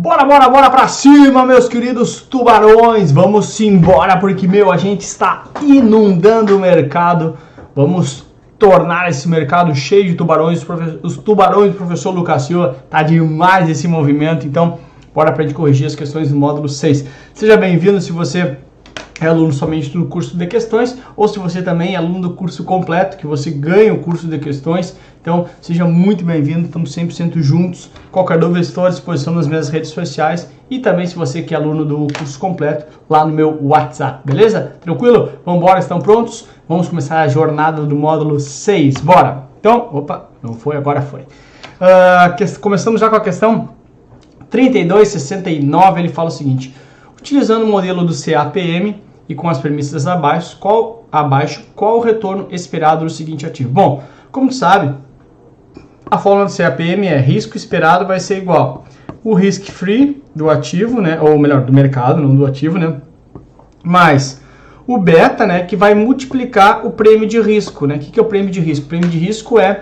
Bora pra cima, meus queridos tubarões. Vamos embora porque, a gente está inundando o mercado. Vamos tornar esse mercado cheio de tubarões. Os tubarões do professor Lucas Silva. Tá demais esse movimento. Então, bora pra gente corrigir as questões do módulo 6. Seja bem-vindo se você é aluno somente do curso de questões ou se você também é aluno do curso completo, que você ganha o curso de questões. Então, seja muito bem-vindo, estamos 100% juntos. Qualquer dúvida, estou à disposição nas minhas redes sociais e também se você que é aluno do curso completo, lá no meu WhatsApp, beleza? Tranquilo? Vamos embora, estão prontos? Vamos começar a jornada do módulo 6, bora! Então, não foi, agora foi. Começamos já com a questão 3269, ele fala o seguinte: utilizando o modelo do CAPM e com as premissas abaixo, qual o retorno esperado do seguinte ativo? Bom, como tu sabe, a fórmula do CAPM é risco esperado vai ser igual o risk free do ativo, né, ou melhor, do mercado, não do ativo, né, mais o beta, né, que vai multiplicar o prêmio de risco, né? O que é o prêmio de risco? O prêmio de risco é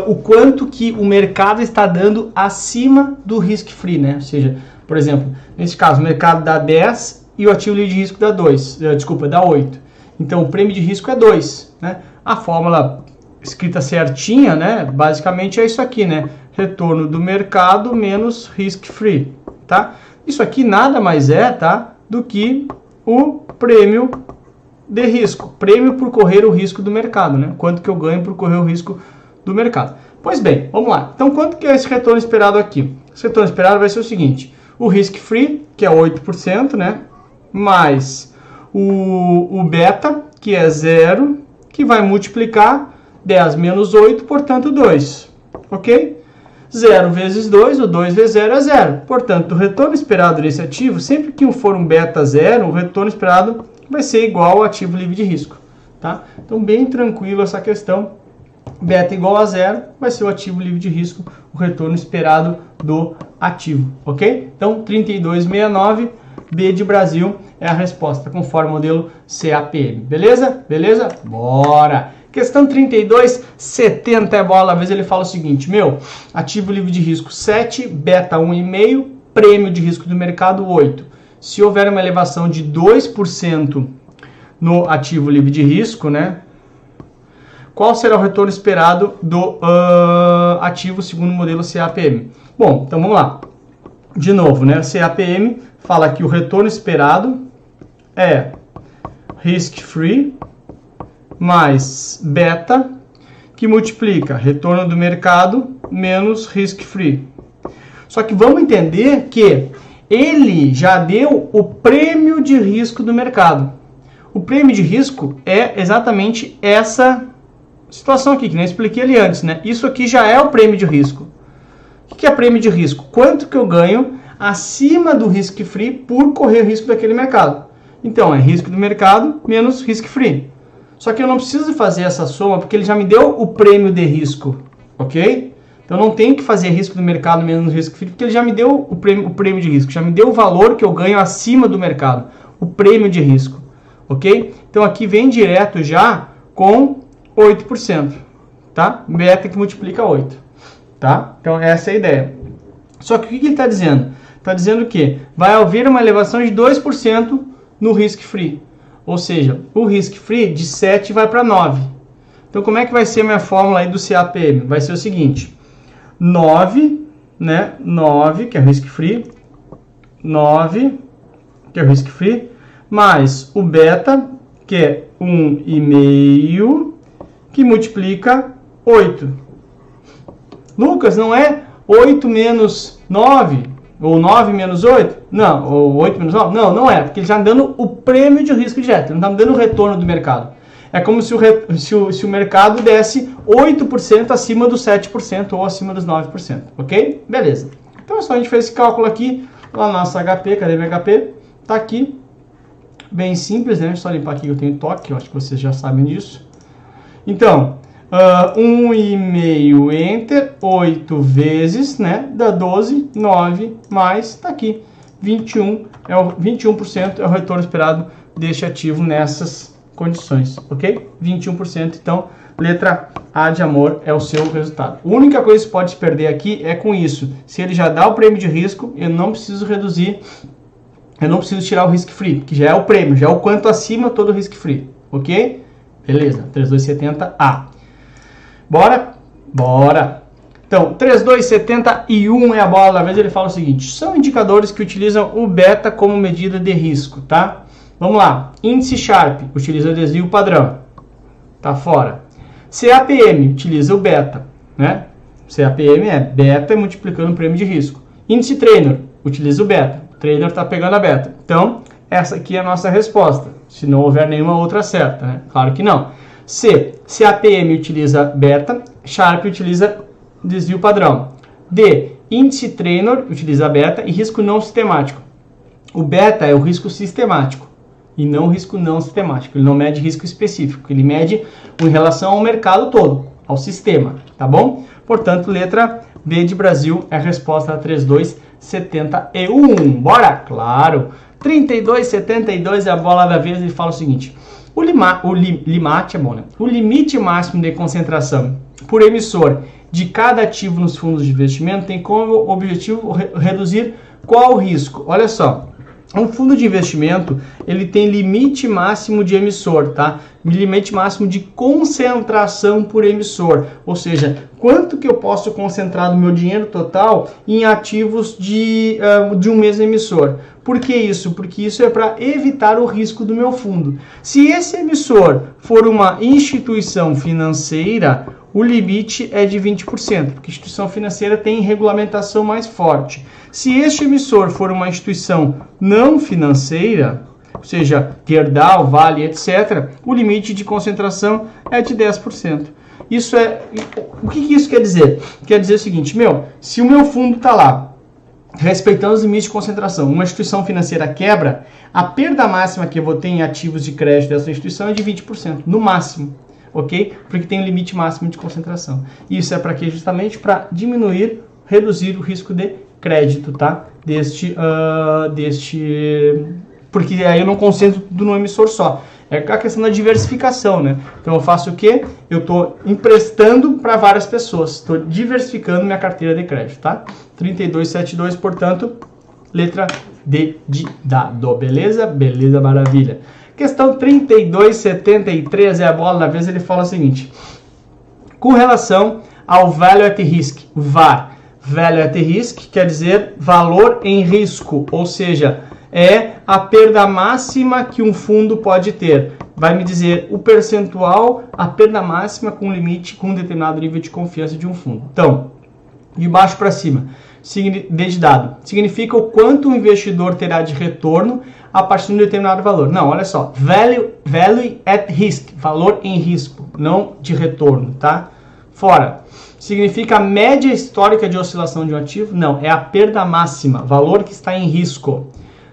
o quanto que o mercado está dando acima do risk free, né? Ou seja, por exemplo, nesse caso, o mercado dá 10 e o ativo livre de risco dá 8. Então, o prêmio de risco é 2, né? A fórmula escrita certinha, né? Basicamente é isso aqui, né? Retorno do mercado menos risk free, tá? Isso aqui nada mais é, tá? Do que o prêmio de risco. Prêmio por correr o risco do mercado, né? Quanto que eu ganho por correr o risco do mercado. Pois bem, vamos lá. Então, quanto que é esse retorno esperado aqui? Esse retorno esperado vai ser o seguinte: o risk free, que é 8%, né? Mais o beta, que é 0, que vai multiplicar 10 menos 8, portanto 2, ok? 0 vezes 2, ou 2 vezes 0 é 0. Portanto, o retorno esperado desse ativo, sempre que for um beta 0, o retorno esperado vai ser igual ao ativo livre de risco, tá? Então, bem tranquilo essa questão. Beta igual a 0 vai ser o ativo livre de risco, o retorno esperado do ativo, ok? Então, 3269, B de Brasil, é a resposta, conforme o modelo CAPM. Beleza? Beleza? Bora! Questão 3270 é bola. Às vezes ele fala o seguinte: ativo livre de risco 7, beta 1,5, prêmio de risco do mercado 8. Se houver uma elevação de 2% no ativo livre de risco, né? Qual será o retorno esperado do ativo segundo o modelo CAPM? Bom, então vamos lá. De novo, né? CAPM fala que o retorno esperado é risk free mais beta, que multiplica retorno do mercado menos risk free. Só que vamos entender que ele já deu o prêmio de risco do mercado. O prêmio de risco é exatamente essa situação aqui, que nem expliquei ali antes, né? Isso aqui já é o prêmio de risco. O que é prêmio de risco? Quanto que eu ganho acima do risk free por correr o risco daquele mercado. Então, é risco do mercado menos risk free. Só que eu não preciso fazer essa soma porque ele já me deu o prêmio de risco, ok? Então, eu não tenho que fazer risco do mercado menos risk free porque ele já me deu o prêmio de risco, já me deu o valor que eu ganho acima do mercado, o prêmio de risco, ok? Então, aqui vem direto já com 8%, tá? Beta que multiplica 8, tá? Então, essa é a ideia. Só que o que ele está dizendo? Está dizendo que vai haver uma elevação de 2% no risk free. Ou seja, o risk free de 7 vai para 9. Então, como é que vai ser a minha fórmula aí do CAPM? Vai ser o seguinte: 9, né? 9, que é o risk free. 9, que é o risk free. Mais o beta, que é 1,5, que multiplica 8. Lucas, não é 8 menos 9? Ou 9 menos 8? Não. Ou 8 menos 9? Não, não é. Porque ele está me dando o prêmio de risco direto. Ele não está me dando o retorno do mercado. É como se o mercado desse 8% acima dos 7% ou acima dos 9%. Ok? Beleza. Então é só a gente fazer esse cálculo aqui. Lá na nossa HP. Cadê meu HP? Está aqui. Bem simples, né? Deixa eu só limpar aqui que eu tenho toque. Eu acho que vocês já sabem disso. Então, 1,5 enter, 8 vezes, né, dá 12, 9, mais, tá aqui, 21% é o retorno esperado deste ativo nessas condições, ok? 21%, então, letra A de amor é o seu resultado. A única coisa que você pode perder aqui é com isso. Se ele já dá o prêmio de risco, eu não preciso reduzir, eu não preciso tirar o risk free, que já é o prêmio, já é o quanto acima todo o risk free, ok? Beleza, 3270A. Bora? Bora! Então, 3271 é a bola da vez, ele fala o seguinte, são indicadores que utilizam o beta como medida de risco, tá? Vamos lá, índice Sharpe utiliza o desvio padrão, tá fora. CAPM utiliza o beta, né? CAPM é beta multiplicando o prêmio de risco. Índice Trainer utiliza o beta, o Trainer está pegando a beta. Então, essa aqui é a nossa resposta, se não houver nenhuma outra certa, né? Claro que não. CAPM utiliza beta, Sharpe utiliza desvio padrão. D, índice Trainer utiliza beta e risco não sistemático. O beta é o risco sistemático e não o risco não sistemático. Ele não mede risco específico, ele mede em relação ao mercado todo, ao sistema, tá bom? Portanto, letra B de Brasil é a resposta a 3271. Bora? Claro! 3272 é a bola da vez, ele fala o seguinte, o limite é bom, né? O limite máximo de concentração por emissor de cada ativo nos fundos de investimento tem como objetivo reduzir qual risco? Olha só, um fundo de investimento, ele tem limite máximo de emissor, tá? Limite máximo de concentração por emissor, ou seja, quanto que eu posso concentrar do meu dinheiro total em ativos de um mesmo emissor. Por que isso? Porque isso é para evitar o risco do meu fundo. Se esse emissor for uma instituição financeira, o limite é de 20%, porque a instituição financeira tem regulamentação mais forte. Se este emissor for uma instituição não financeira, ou seja, Gerdau, Vale, etc., o limite de concentração é de 10%. Isso é... O que isso quer dizer? Quer dizer o seguinte, se o meu fundo está lá, respeitando os limites de concentração, uma instituição financeira quebra, a perda máxima que eu vou ter em ativos de crédito dessa instituição é de 20%, no máximo. Ok? Porque tem um limite máximo de concentração. Isso é para quê? Justamente para diminuir, reduzir o risco de crédito, tá? Porque aí eu não concentro tudo no emissor só. É a questão da diversificação, né? Então eu faço o quê? Eu estou emprestando para várias pessoas. Estou diversificando minha carteira de crédito, tá? 3272, portanto, letra D de dado. Beleza? Beleza, maravilha. Questão 3273 é a bola da vez, ele fala o seguinte, com relação ao Value at Risk, VAR, Value at Risk quer dizer valor em risco, ou seja, é a perda máxima que um fundo pode ter. Vai me dizer o percentual, a perda máxima com limite, com um determinado nível de confiança de um fundo. Então, de baixo para cima, de dado, significa o quanto o investidor terá de retorno a partir de um determinado valor. Não, olha só, value at risk, valor em risco, não de retorno, tá? Fora. Significa a média histórica de oscilação de um ativo? Não, é a perda máxima, valor que está em risco.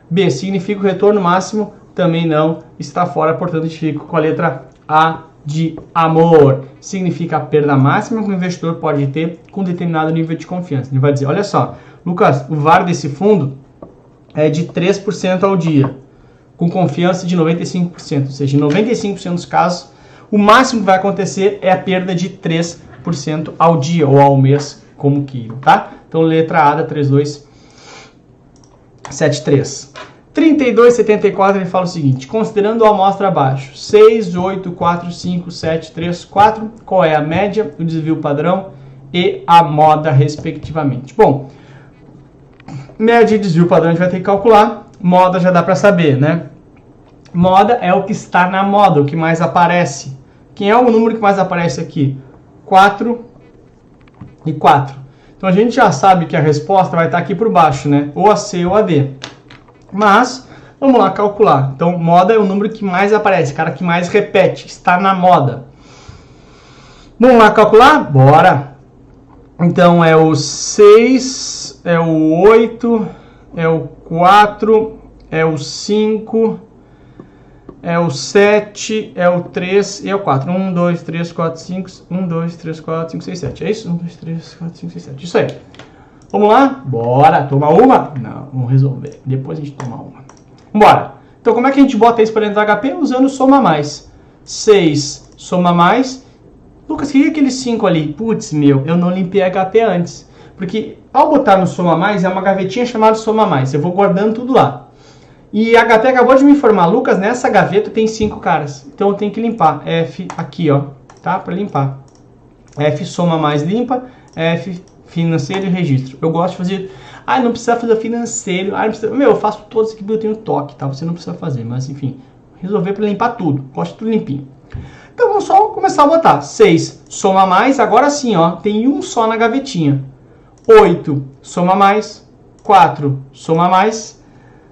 B, significa o retorno máximo? Também não, está fora, portanto a gente fica com a letra A de amor. Significa a perda máxima que o investidor pode ter com determinado nível de confiança. Ele vai dizer, olha só, Lucas, o VAR desse fundo é de 3% ao dia, com confiança de 95%. Ou seja, em 95% dos casos, o máximo que vai acontecer é a perda de 3% ao dia ou ao mês, como queiram, tá? Então, letra A da 3273. 3274, ele fala o seguinte, considerando a amostra abaixo, 6, 8, 4, 5, 7, 3, 4, qual é a média, o desvio padrão e a moda, respectivamente? Bom, média e desvio padrão a gente vai ter que calcular, moda já dá para saber, né? Moda é o que está na moda, o que mais aparece. Quem é o número que mais aparece aqui? 4 e 4. Então a gente já sabe que a resposta vai estar aqui por baixo, né? Ou a C ou a D. Mas, vamos lá calcular. Então, moda é o número que mais aparece, cara que mais repete, está na moda. Vamos lá calcular? Bora! Então, é o 6, é o 8, é o 4, é o 5, é o 7, é o 3 e é o 4. 1, 2, 3, 4, 5, 1, 2, 3, 4, 5, 6, 7. É isso? 1, 2, 3, 4, 5, 6, 7. Isso aí. Vamos lá? Bora! Tomar uma? Não, vamos resolver. Depois a gente toma uma. Bora! Então, como é que a gente bota isso para dentro do HP? Usando soma mais. 6 soma mais Lucas, que é aqueles 5 ali? Putz, meu, eu não limpei HP antes. Porque ao botar no Soma Mais, é uma gavetinha chamada Soma Mais. Eu vou guardando tudo lá. E a HP acabou de me informar, Lucas, nessa gaveta tem 5 caras. Então eu tenho que limpar. F aqui, ó, tá? Para limpar. F Soma Mais limpa, F financeiro e registro. Eu gosto de fazer... Ah, não precisa fazer financeiro. Ah, não precisa... Meu, eu faço todos aqui porque eu tenho toque, tá? Você não precisa fazer, mas enfim. Resolver para limpar tudo. Gosto de tudo limpinho. Então vamos só começar a botar. 6 Soma Mais, agora sim, ó. Tem um só na gavetinha. 8 Soma Mais. 4 Soma Mais.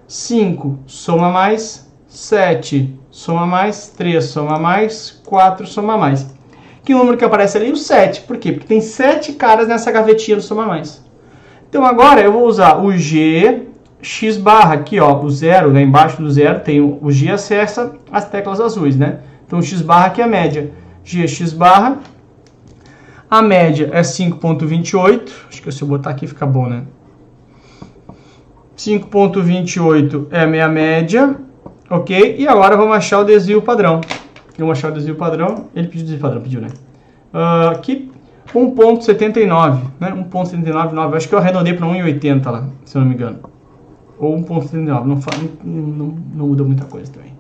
5 Soma Mais. 7 Soma Mais. 3 Soma Mais. 4 Soma Mais. Que número que aparece ali? O 7. Por quê? Porque tem 7 caras nessa gavetinha do Soma Mais. Então agora eu vou usar o G, X barra, aqui ó, o 0, né, embaixo do 0 tem o G acessa as teclas azuis, né? Então o X barra aqui é a média. G, X barra, a média é 5.28, acho que se eu botar aqui fica bom, né? 5.28 é a minha média, ok? E agora vamos achar o desvio padrão. Vamos achar o desvio padrão, ele pediu desvio padrão, pediu, né? Aqui... 1.79, né? 1.799, acho que eu arredondei para 1.80 lá, se eu não me engano. Ou 1.79, não muda muita coisa também.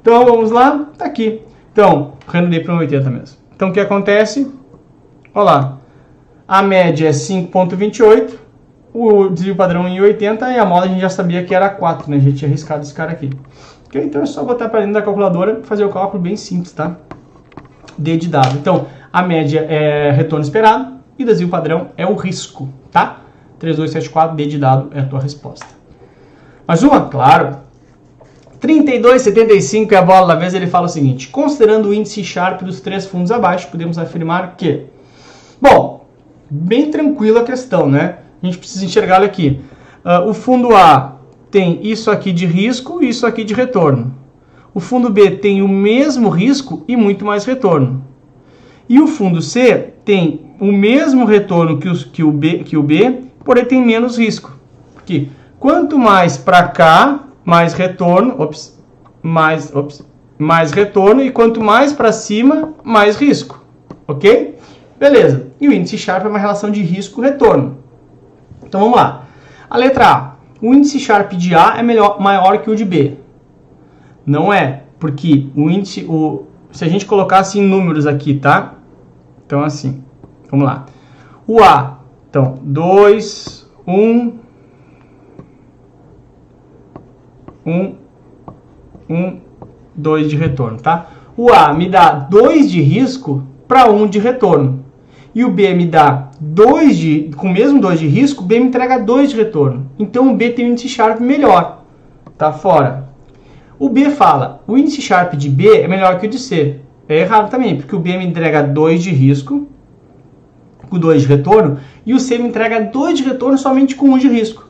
Então, vamos lá, tá aqui. Então, arredondei para 1.80 mesmo. Então, o que acontece? Olha lá, a média é 5.28, o desvio padrão em 1.80 e a moda a gente já sabia que era 4, né? A gente tinha arriscado esse cara aqui. Okay? Então, é só botar para dentro da calculadora e fazer o cálculo bem simples, tá? D de dado. Então, a média é retorno esperado e o desvio padrão é o risco, tá? 3274, D de dado é a tua resposta. Mais uma, claro. 3275 é a bola da vez, ele fala o seguinte: considerando o índice Sharpe dos 3 fundos abaixo, podemos afirmar que... Bom, bem tranquila a questão, né? A gente precisa enxergar aqui. O fundo A tem isso aqui de risco e isso aqui de retorno. O fundo B tem o mesmo risco e muito mais retorno. E o fundo C tem o mesmo retorno que o B, porém tem menos risco. Porque quanto mais para cá, mais retorno, mais retorno, e quanto mais para cima, mais risco. Ok? Beleza. E o índice Sharpe é uma relação de risco-retorno. Então vamos lá. A letra A. O índice Sharpe de A é maior que o de B. Não é, porque o índice, se a gente colocasse em números aqui, tá? Então, assim, vamos lá. O A, então, 2, 1, 2 de retorno, tá? O A me dá 2 de risco para 1 de retorno. E o B me dá 2 com o mesmo 2 de risco, o B me entrega 2 de retorno. Então, o B tem um índice Sharpe melhor. Tá fora. O B fala, o índice Sharpe de B é melhor que o de C. É errado também, porque o B me entrega 2 de risco, com 2 de retorno, e o C me entrega 2 de retorno somente com 1 de risco.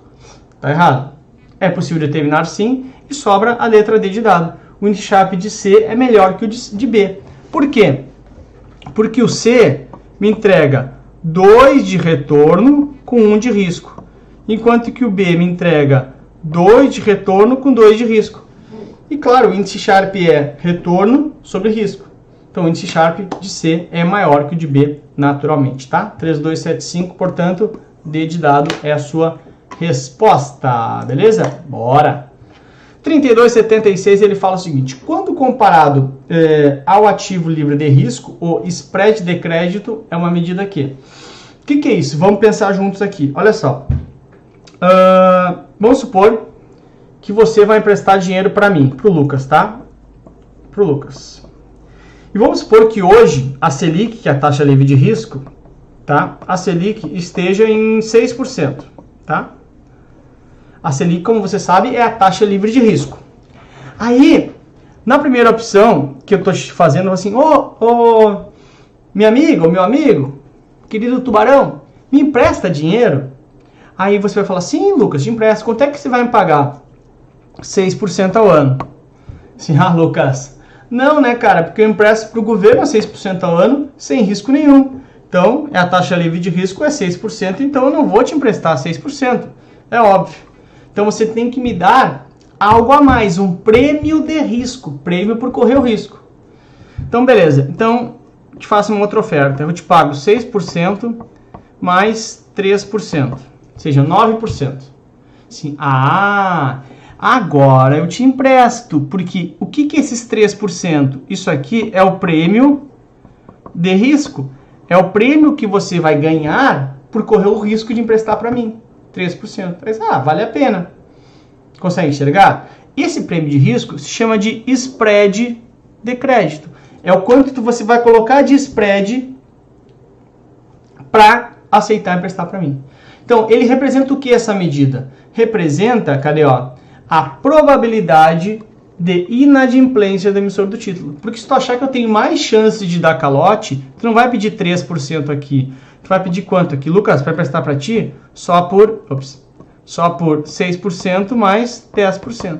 Tá errado. É possível determinar sim, e sobra a letra D de dado. O índice Sharpe de C é melhor que o de B. Por quê? Porque o C me entrega 2 de retorno com 1 de risco, enquanto que o B me entrega 2 de retorno com 2 de risco. E claro, o índice Sharpe é retorno sobre risco. Então, o índice Sharpe de C é maior que o de B, naturalmente, tá? 3275, portanto, D de dado é a sua resposta, beleza? Bora! 3276, ele fala o seguinte: quando comparado ao ativo livre de risco, o spread de crédito é uma medida que... O que é isso? Vamos pensar juntos aqui. Olha só. Vamos supor que você vai emprestar dinheiro para mim, para o Lucas, tá? Para o Lucas. E vamos supor que hoje a Selic, que é a taxa livre de risco, tá? A Selic esteja em 6%, tá? A Selic, como você sabe, é a taxa livre de risco. Aí, na primeira opção que eu estou fazendo, assim, meu amigo, querido tubarão, me empresta dinheiro? Aí você vai falar, sim, Lucas, te empresto. Quanto é que você vai me pagar? 6% ao ano. Assim, Lucas, não, né, cara, porque eu empresto para o governo a 6% ao ano, sem risco nenhum. Então, a taxa livre de risco é 6%, então eu não vou te emprestar 6%. É óbvio. Então, você tem que me dar algo a mais, um prêmio de risco, prêmio por correr o risco. Então, beleza. Então, te faço uma outra oferta. Eu te pago 6% mais 3%, ou seja, 9%. Sim. Agora eu te empresto, porque o que é esses 3%? Isso aqui é o prêmio de risco. É o prêmio que você vai ganhar por correr o risco de emprestar para mim. 3%. Mas, vale a pena. Consegue enxergar? Esse prêmio de risco se chama de spread de crédito. É o quanto você vai colocar de spread para aceitar emprestar para mim. Então, ele representa o que essa medida? Representa, cadê, ó, a probabilidade de inadimplência do emissor do título. Porque se tu achar que eu tenho mais chances de dar calote, tu não vai pedir 3% aqui. Tu vai pedir quanto aqui? Lucas, para prestar para ti? Só por 6% mais 10%.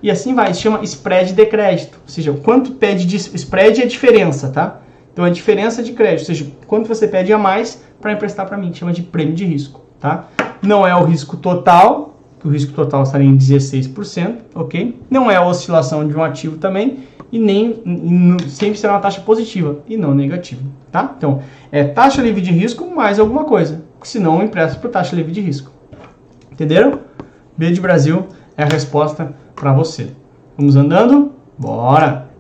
E assim vai, se chama spread de crédito. Ou seja, quanto pede de spread é a diferença, tá? Então, a diferença de crédito, ou seja, quanto você pede a mais para emprestar para mim, chama de prêmio de risco, tá? Não é o risco total, que o risco total estaria em 16%, ok? Não é a oscilação de um ativo também, e sempre será uma taxa positiva e não negativa, tá? Então, é taxa livre de risco mais alguma coisa, senão eu empresto por taxa livre de risco. Entenderam? B de Brasil é a resposta para você. Vamos andando? Bora!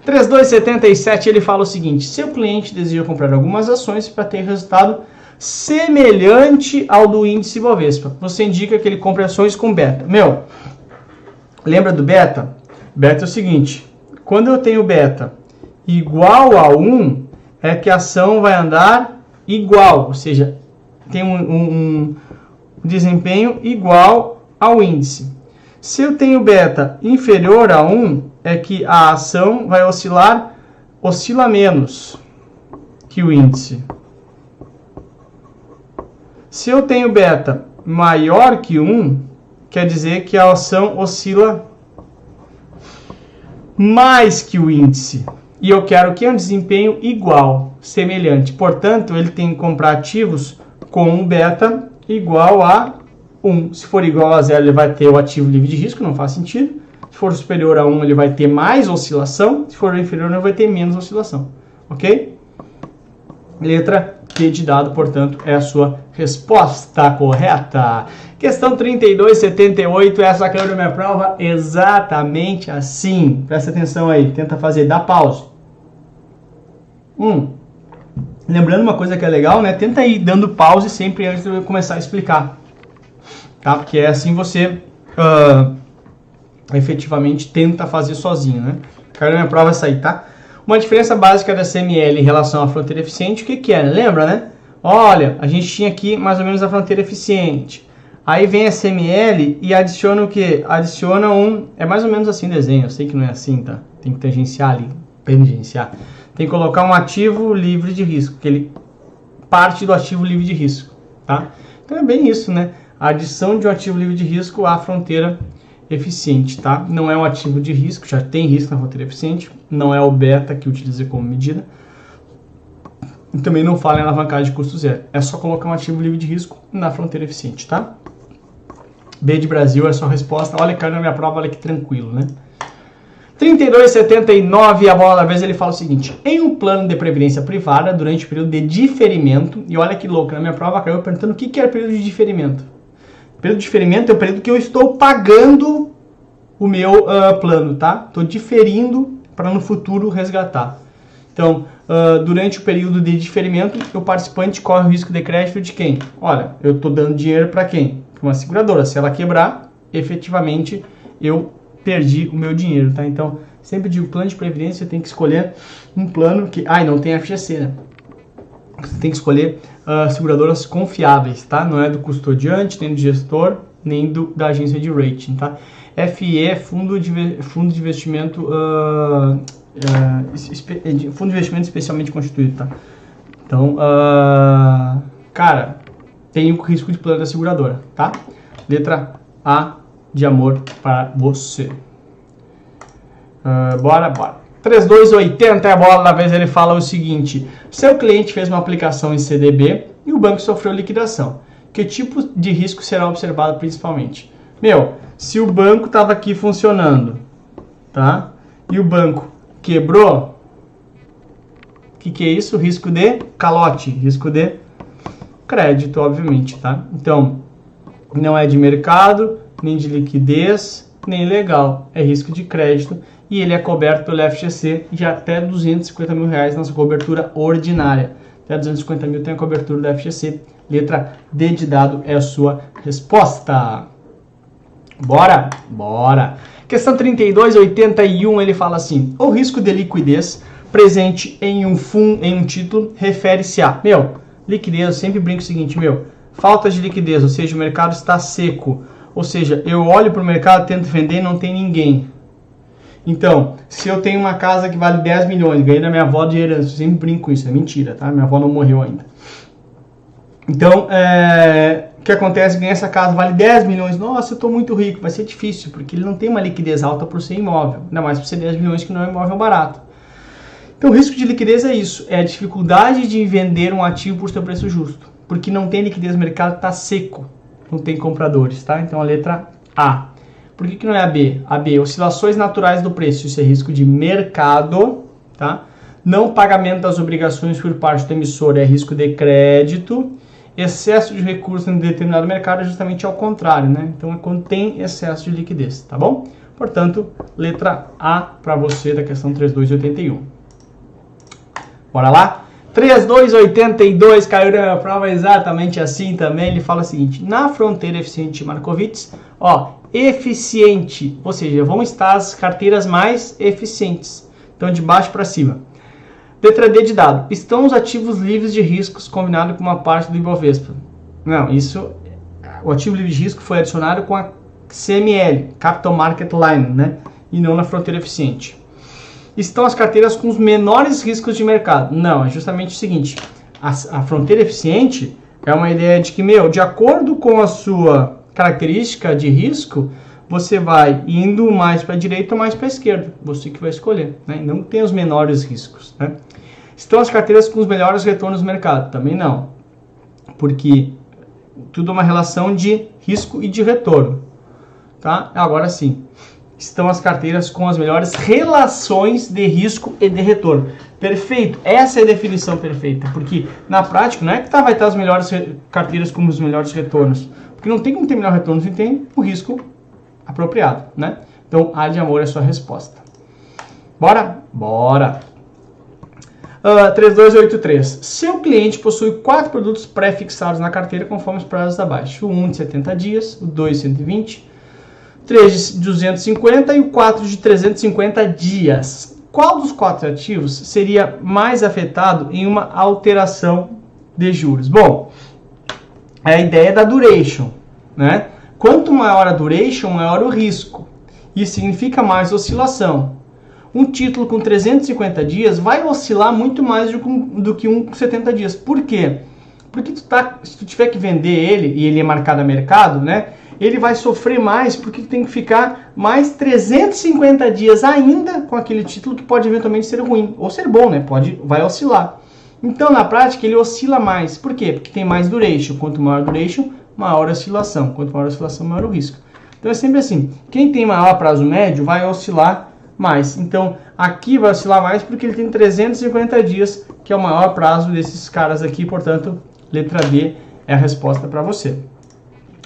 3277, ele fala o seguinte: seu cliente deseja comprar algumas ações para ter resultado semelhante ao do índice Bovespa. Você indica que ele compre ações com beta. Lembra do beta? Beta é o seguinte: quando eu tenho beta igual a 1, é que a ação vai andar igual, ou seja, tem um desempenho igual ao índice. Se eu tenho beta inferior a 1, é que a ação vai oscila menos que o índice. Se eu tenho beta maior que 1, quer dizer que a ação oscila mais que o índice. E eu quero que é um desempenho igual, semelhante. Portanto, ele tem que comprar ativos com um beta igual a 1. Se for igual a 0, ele vai ter o ativo livre de risco, não faz sentido. Se for superior a 1, ele vai ter mais oscilação. Se for inferior, ele vai ter menos oscilação. Ok? Letra Q de dado, portanto, é a sua resposta correta. Questão 3278, essa caiu na minha prova exatamente assim. Presta atenção aí, tenta fazer, dá pause. Lembrando uma coisa que é legal, né? Tenta ir dando pause sempre antes de eu começar a explicar. Tá? Porque é assim você efetivamente tenta fazer sozinho, né? Caiu na minha prova essa aí, tá? Uma diferença básica da CML em relação à fronteira eficiente, o que é? Lembra, né? Olha, a gente tinha aqui mais ou menos a fronteira eficiente. Aí vem a CML e adiciona o quê? Adiciona é mais ou menos assim o desenho, eu sei que não é assim, tá? Tem que tangenciar ali, tangenciar. Tem que colocar um ativo livre de risco, que ele parte do ativo livre de risco, tá? Então é bem isso, né? A adição de um ativo livre de risco à fronteira eficiente, tá? Não é um ativo de risco, já tem risco na fronteira eficiente, não é o beta que utiliza como medida, e também não fala em alavancagem de custo zero. É só colocar um ativo livre de risco na fronteira eficiente, tá? B de Brasil é a sua resposta. Olha, caiu na minha prova, olha que tranquilo, né? 3279, a bola da vez, ele fala o seguinte: em um plano de previdência privada, durante o período de diferimento, e olha que louco, na minha prova caiu perguntando o que é o período de diferimento. O período de diferimento é o período que eu estou pagando o meu plano, tá? Estou diferindo para no futuro resgatar. Então, durante o período de diferimento, o participante corre o risco de crédito de quem? Olha, eu estou dando dinheiro para quem? Para uma seguradora. Se ela quebrar, efetivamente, eu perdi o meu dinheiro, tá? Então, sempre digo, plano de previdência, você tem que escolher um plano que... não tem FGC, né? Você tem que escolher seguradoras confiáveis, tá? Não é do custodiante, nem do gestor, nem da agência de rating, tá? FIE é Fundo de Investimento Fundo de Investimento especialmente constituído, tá? Então, cara, tem o risco de plano da seguradora, tá? Letra A de amor para você. Bora. 3280 é a bola da vez, ele fala o seguinte: seu cliente fez uma aplicação em CDB e o banco sofreu liquidação. Que tipo de risco será observado principalmente? Se o banco estava aqui funcionando, tá? E o banco quebrou, que é isso? Risco de calote, risco de crédito, obviamente, tá? Então, não é de mercado, nem de liquidez, nem legal. É risco de crédito e ele é coberto pelo FGC de até R$250 mil nossa cobertura ordinária. Até 250 mil tem a cobertura do FGC. Letra D de dado é a sua resposta. Bora? Bora! Questão 3281, ele fala assim: o risco de liquidez presente em um título refere-se a... liquidez, eu sempre brinco o seguinte, falta de liquidez, ou seja, o mercado está seco. Ou seja, eu olho para o mercado, tento vender e não tem ninguém. Então, se eu tenho uma casa que vale 10 milhões, ganhei da minha avó de herança, eu sempre brinco com isso, é mentira, tá? Minha avó não morreu ainda. Então, o que acontece? Ganha essa casa, vale 10 milhões, nossa, eu estou muito rico, vai ser difícil, porque ele não tem uma liquidez alta por ser imóvel, ainda mais por ser 10 milhões que não é imóvel barato. Então, o risco de liquidez é isso, é a dificuldade de vender um ativo por seu preço justo, porque não tem liquidez, o mercado está seco, não tem compradores, tá? Então, a letra A. Por que não é a B? A B, oscilações naturais do preço, isso é risco de mercado, tá? Não pagamento das obrigações por parte do emissor é risco de crédito. Excesso de recursos em determinado mercado é justamente ao contrário, né? Então, é quando tem excesso de liquidez, tá bom? Portanto, letra A para você da questão 3281. Bora lá? 3282, caiu na prova exatamente assim também. Ele fala o seguinte: na fronteira eficiente de Markowitz, eficiente, ou seja, vão estar as carteiras mais eficientes. Então, de baixo para cima. Letra D de dado. Estão os ativos livres de riscos combinado com uma parte do Ibovespa. Não, isso, o ativo livre de risco foi adicionado com a CML, Capital Market Line, né? E não na fronteira eficiente. Estão as carteiras com os menores riscos de mercado. Não, é justamente o seguinte, a fronteira eficiente é uma ideia de que, de acordo com a sua característica de risco, você vai indo mais para a direita ou mais para a esquerda. Você que vai escolher, né? Não tem os menores riscos, né? Estão as carteiras com os melhores retornos do mercado? Também não, porque tudo é uma relação de risco e de retorno, tá? Agora sim. Estão as carteiras com as melhores relações de risco e de retorno. Perfeito, essa é a definição perfeita, porque na prática não é que vai estar as melhores carteiras com os melhores retornos, porque não tem como ter melhor retorno se tem o risco apropriado, né? Então, A de amor é a sua resposta. Bora? Bora! 3283. Seu cliente possui 4 produtos pré-fixados na carteira conforme os prazos abaixo. O 1 de 70 dias, o 2 de 120, 3 de 250 e o 4 de 350 dias. Qual dos 4 ativos seria mais afetado em uma alteração de juros? Bom, é a ideia da duration, né? Quanto maior a duration, maior o risco. Isso significa mais oscilação. Um título com 350 dias vai oscilar muito mais do que um com 70 dias. Por quê? Porque se tu tiver que vender ele, e ele é marcado a mercado, né? Ele vai sofrer mais porque tem que ficar mais 350 dias ainda com aquele título que pode eventualmente ser ruim. Ou ser bom, né? Vai oscilar. Então, na prática, ele oscila mais. Por quê? Porque tem mais duration. Quanto maior a duration, maior a oscilação. Quanto maior a oscilação, maior o risco. Então, é sempre assim. Quem tem maior prazo médio vai oscilar mais. Então, aqui vai oscilar mais porque ele tem 350 dias, que é o maior prazo desses caras aqui. Portanto, letra D é a resposta para você.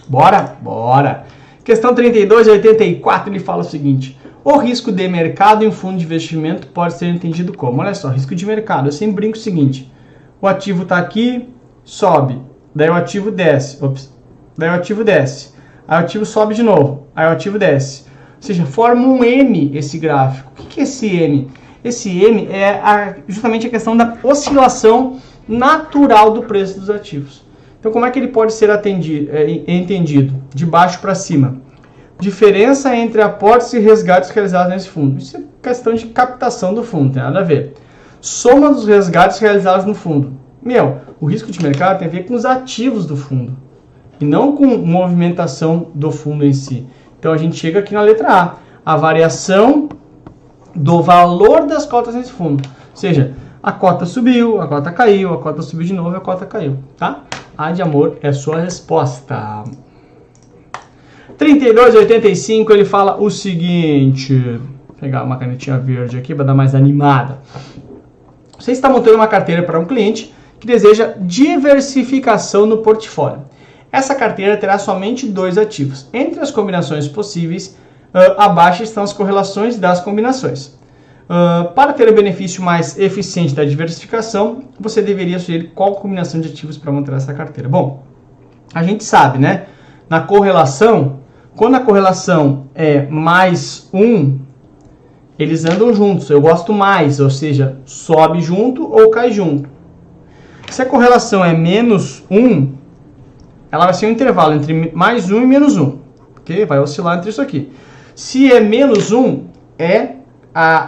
Bora? Bora! Questão 3284, ele fala o seguinte: o risco de mercado em um fundo de investimento pode ser entendido como? Olha só, risco de mercado. Eu sempre brinco o seguinte: o ativo está aqui, sobe, daí o ativo desce, daí o ativo desce, aí o ativo sobe de novo, aí o ativo desce. Ou seja, forma um M esse gráfico. O que é esse M? Esse M é justamente a questão da oscilação natural do preço dos ativos. Então, como é que ele pode ser entendido? De baixo para cima. Diferença entre aportes e resgates realizados nesse fundo. Isso é questão de captação do fundo, não tem nada a ver. Soma dos resgates realizados no fundo. O risco de mercado tem a ver com os ativos do fundo e não com movimentação do fundo em si. Então, a gente chega aqui na letra A. A variação do valor das cotas nesse fundo. Ou seja, a cota subiu, a cota caiu, a cota subiu de novo e a cota caiu, tá? A de amor é a sua resposta. 3285, ele fala o seguinte. Vou pegar uma canetinha verde aqui para dar mais animada. Você está montando uma carteira para um cliente que deseja diversificação no portfólio. Essa carteira terá somente 2 ativos. Entre as combinações possíveis, abaixo estão as correlações das combinações. Para ter o benefício mais eficiente da diversificação, você deveria sugerir qual combinação de ativos para montar essa carteira. Bom, a gente sabe, né? Na correlação, quando a correlação é mais 1, eles andam juntos. Eu gosto mais, ou seja, sobe junto ou cai junto. Se a correlação é menos 1, ela vai ser um intervalo entre mais 1 e menos 1. Okay? Vai oscilar entre isso aqui. Se é menos 1, é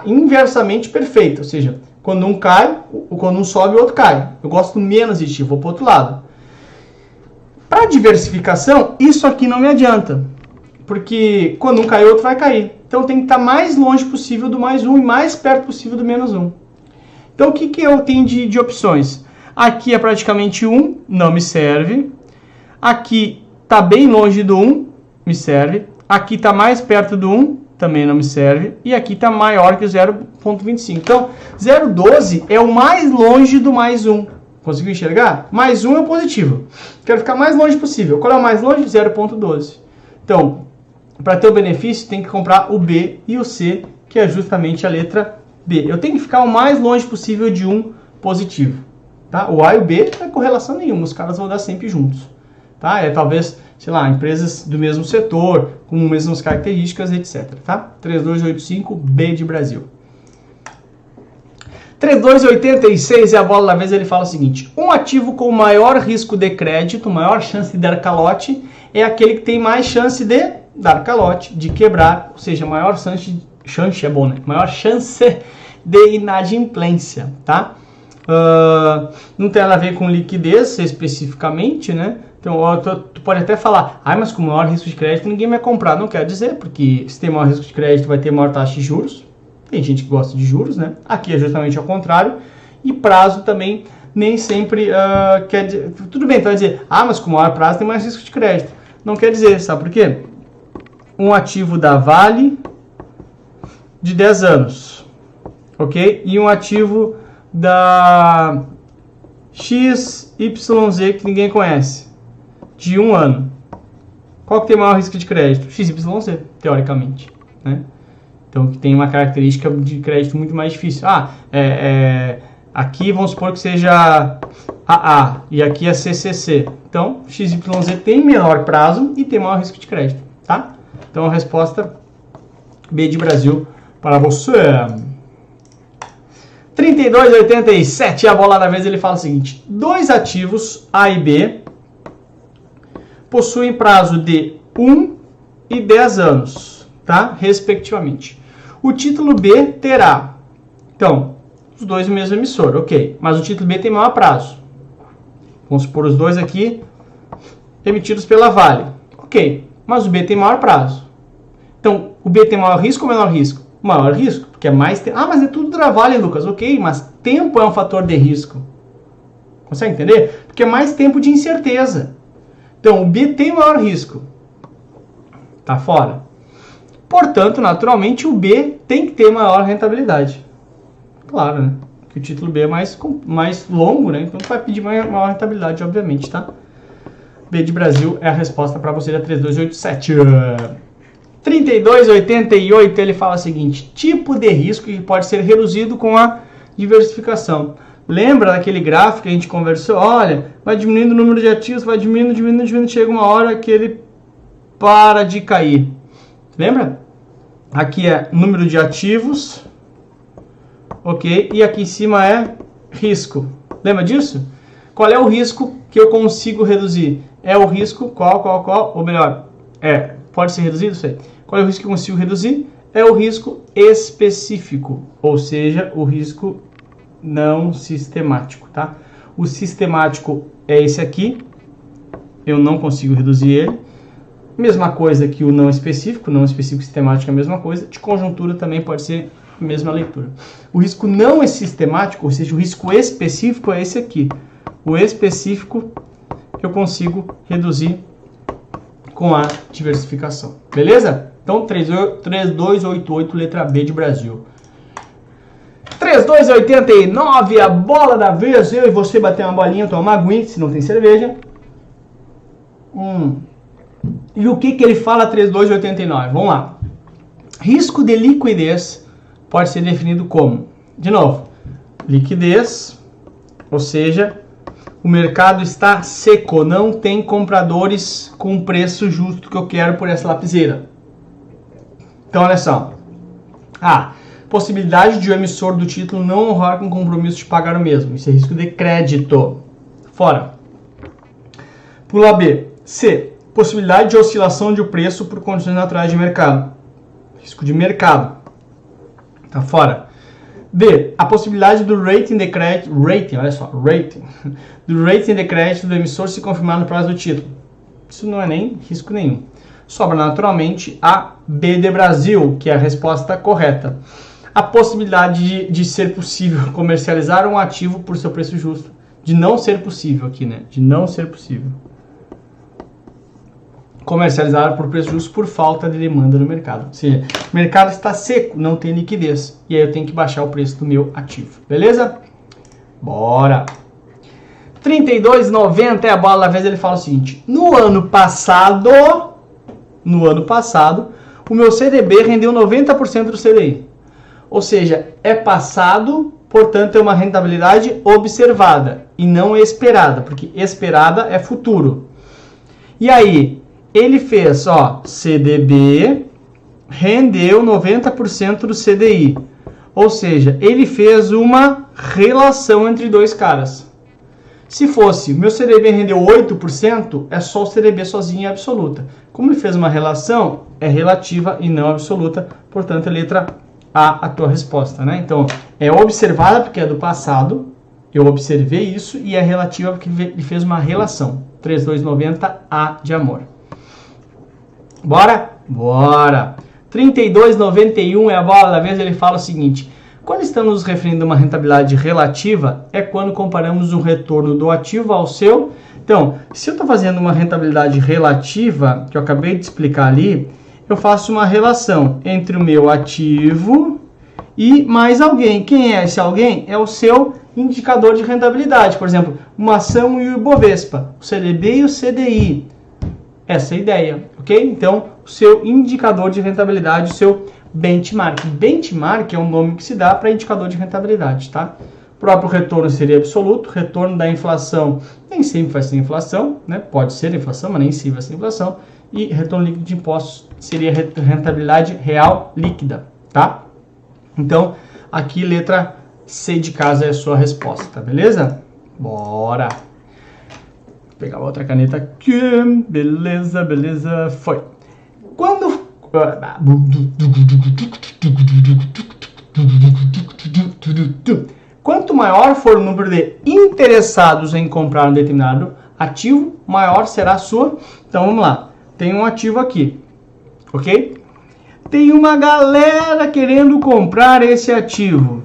inversamente perfeita, ou seja, quando um cai, quando um sobe, o outro cai. Eu gosto menos de vou para o outro lado. Para diversificação, isso aqui não me adianta, porque quando um cai, o outro vai cair. Então tem que estar mais longe possível do mais 1 e mais perto possível do menos 1. Então o que eu tenho de opções? Aqui é praticamente 1, não me serve. Aqui está bem longe do 1, me serve. Aqui está mais perto do 1, também não me serve. E aqui está maior que o 0,25. Então, 0,12 é o mais longe do mais 1. Conseguiu enxergar? Mais 1 é positivo. Quero ficar mais longe possível. Qual é o mais longe? 0,12. Então, para ter o benefício, tem que comprar o B e o C, que é justamente a letra B. Eu tenho que ficar o mais longe possível de 1 positivo. Tá? O A e o B não tem correlação nenhuma. Os caras vão dar sempre juntos. Tá? Talvez, sei lá, empresas do mesmo setor, com as mesmas características, etc. Tá? 3285, B de Brasil. 3286 é a bola da vez, ele fala o seguinte: um ativo com maior risco de crédito, maior chance de dar calote, é aquele que tem mais chance de dar calote, de quebrar, ou seja, maior chance é bom, né? Maior chance de inadimplência, tá? Não tem nada a ver com liquidez especificamente, né? Então, tu pode até falar, mas com maior risco de crédito ninguém vai comprar. Não quer dizer, porque se tem maior risco de crédito vai ter maior taxa de juros. Tem gente que gosta de juros, né? Aqui é justamente ao contrário. E prazo também nem sempre quer dizer... Tudo bem, tu vai dizer, mas com maior prazo tem mais risco de crédito. Não quer dizer, sabe por quê? Um ativo da Vale de 10 anos, ok? E um ativo da XYZ que ninguém conhece, de 1 ano. Qual que tem maior risco de crédito? XYZ, teoricamente, né? Então, que tem uma característica de crédito muito mais difícil. Aqui vamos supor que seja AA e aqui é CCC. Então, XYZ tem menor prazo e tem maior risco de crédito, tá? Então, a resposta B de Brasil para você. 3287, a bola da vez, ele fala o seguinte: 2 ativos, A e B, possuem prazo de 1 e 10 anos, tá? Respectivamente. O título B terá, então, os dois no mesmo emissor, ok. Mas o título B tem maior prazo. Vamos supor os dois aqui emitidos pela Vale. Ok, mas o B tem maior prazo. Então, o B tem maior risco ou menor risco? Maior risco, porque é mais tempo. Mas é tudo da Vale, Lucas. Ok, mas tempo é um fator de risco. Consegue entender? Porque é mais tempo de incerteza. Então, o B tem maior risco. Tá fora. Portanto, naturalmente, o B tem que ter maior rentabilidade. Claro, né? Que o título B é mais longo, né? Então, vai pedir maior rentabilidade, obviamente, tá? B de Brasil é a resposta para você da 3287. 3288, ele fala o seguinte: tipo de risco que pode ser reduzido com a diversificação. Lembra daquele gráfico que a gente conversou? Olha, vai diminuindo o número de ativos, vai diminuindo, chega uma hora que ele para de cair. Lembra? Aqui é número de ativos, ok? E aqui em cima é risco. Lembra disso? Qual é o risco que eu consigo reduzir? É o risco, qual? Ou melhor, pode ser reduzido isso aí. Qual é o risco que eu consigo reduzir? É o risco específico, ou seja, o risco não sistemático, tá? O sistemático é esse aqui, eu não consigo reduzir ele. Mesma coisa que o não específico sistemático é a mesma coisa. De conjuntura também pode ser a mesma leitura. O risco não é sistemático, ou seja, o risco específico é esse aqui. O específico eu consigo reduzir com a diversificação. Beleza? Então, 3288, letra B de Brasil. 32,89, a bola da vez. Eu e você bater uma bolinha, tomar uma aguinha, se não tem cerveja. E o que ele fala 32,89? Vamos lá. Risco de liquidez pode ser definido como, de novo, liquidez, ou seja, o mercado está seco, não tem compradores com o preço justo que eu quero por essa lapiseira. Então, olha só. Possibilidade de o emissor do título não honrar com compromisso de pagar o mesmo. Isso é risco de crédito. Fora. Pula B. C. Possibilidade de oscilação de preço por condições naturais de mercado. Risco de mercado. Tá fora. D. A possibilidade do rating de crédito. Do rating de crédito do emissor se confirmar no prazo do título. Isso não é nem risco nenhum. Sobra naturalmente a B de Brasil, que é a resposta correta. A possibilidade de ser possível comercializar um ativo por seu preço justo. De não ser possível aqui, né? De não ser possível comercializar por preço justo por falta de demanda no mercado. Ou seja, o mercado está seco, não tem liquidez. E aí eu tenho que baixar o preço do meu ativo. Beleza? Bora! 32,90 é a bola da vez. Ele fala o seguinte. No ano passado, o meu CDB rendeu 90% do CDI. Ou seja, é passado, portanto é uma rentabilidade observada e não esperada, porque esperada é futuro. E aí, ele fez, CDB rendeu 90% do CDI. Ou seja, ele fez uma relação entre dois caras. Se fosse, meu CDB rendeu 8%, é só o CDB sozinho e absoluta. Como ele fez uma relação, é relativa e não absoluta, portanto, a letra A tua resposta, né? Então, é observada porque é do passado, eu observei isso, e é relativa porque ele fez uma relação. 32,90, A de amor. Bora? Bora! 32,91 é a bola da vez. Ele fala o seguinte. Quando estamos nos referindo a uma rentabilidade relativa, é quando comparamos o retorno do ativo ao seu. Então, se eu estou fazendo uma rentabilidade relativa, que eu acabei de explicar ali, eu faço uma relação entre o meu ativo e mais alguém. Quem é esse alguém? É o seu indicador de rentabilidade. Por exemplo, uma ação e o Ibovespa, o CDB e o CDI. Essa é a ideia, ok? Então, o seu indicador de rentabilidade, o seu benchmark. Benchmark é um nome que se dá para indicador de rentabilidade, tá? O próprio retorno seria absoluto, retorno da inflação nem sempre vai ser inflação, né? Pode ser inflação, mas nem sempre vai ser inflação. E retorno líquido de impostos seria rentabilidade real líquida, tá? Então, aqui letra C de casa é a sua resposta, beleza? Bora! Vou pegar outra caneta aqui, beleza, beleza, foi. Quanto maior for o número de interessados em comprar um determinado ativo, maior será a sua. Então vamos lá, tem um ativo aqui, ok? Tem uma galera querendo comprar esse ativo.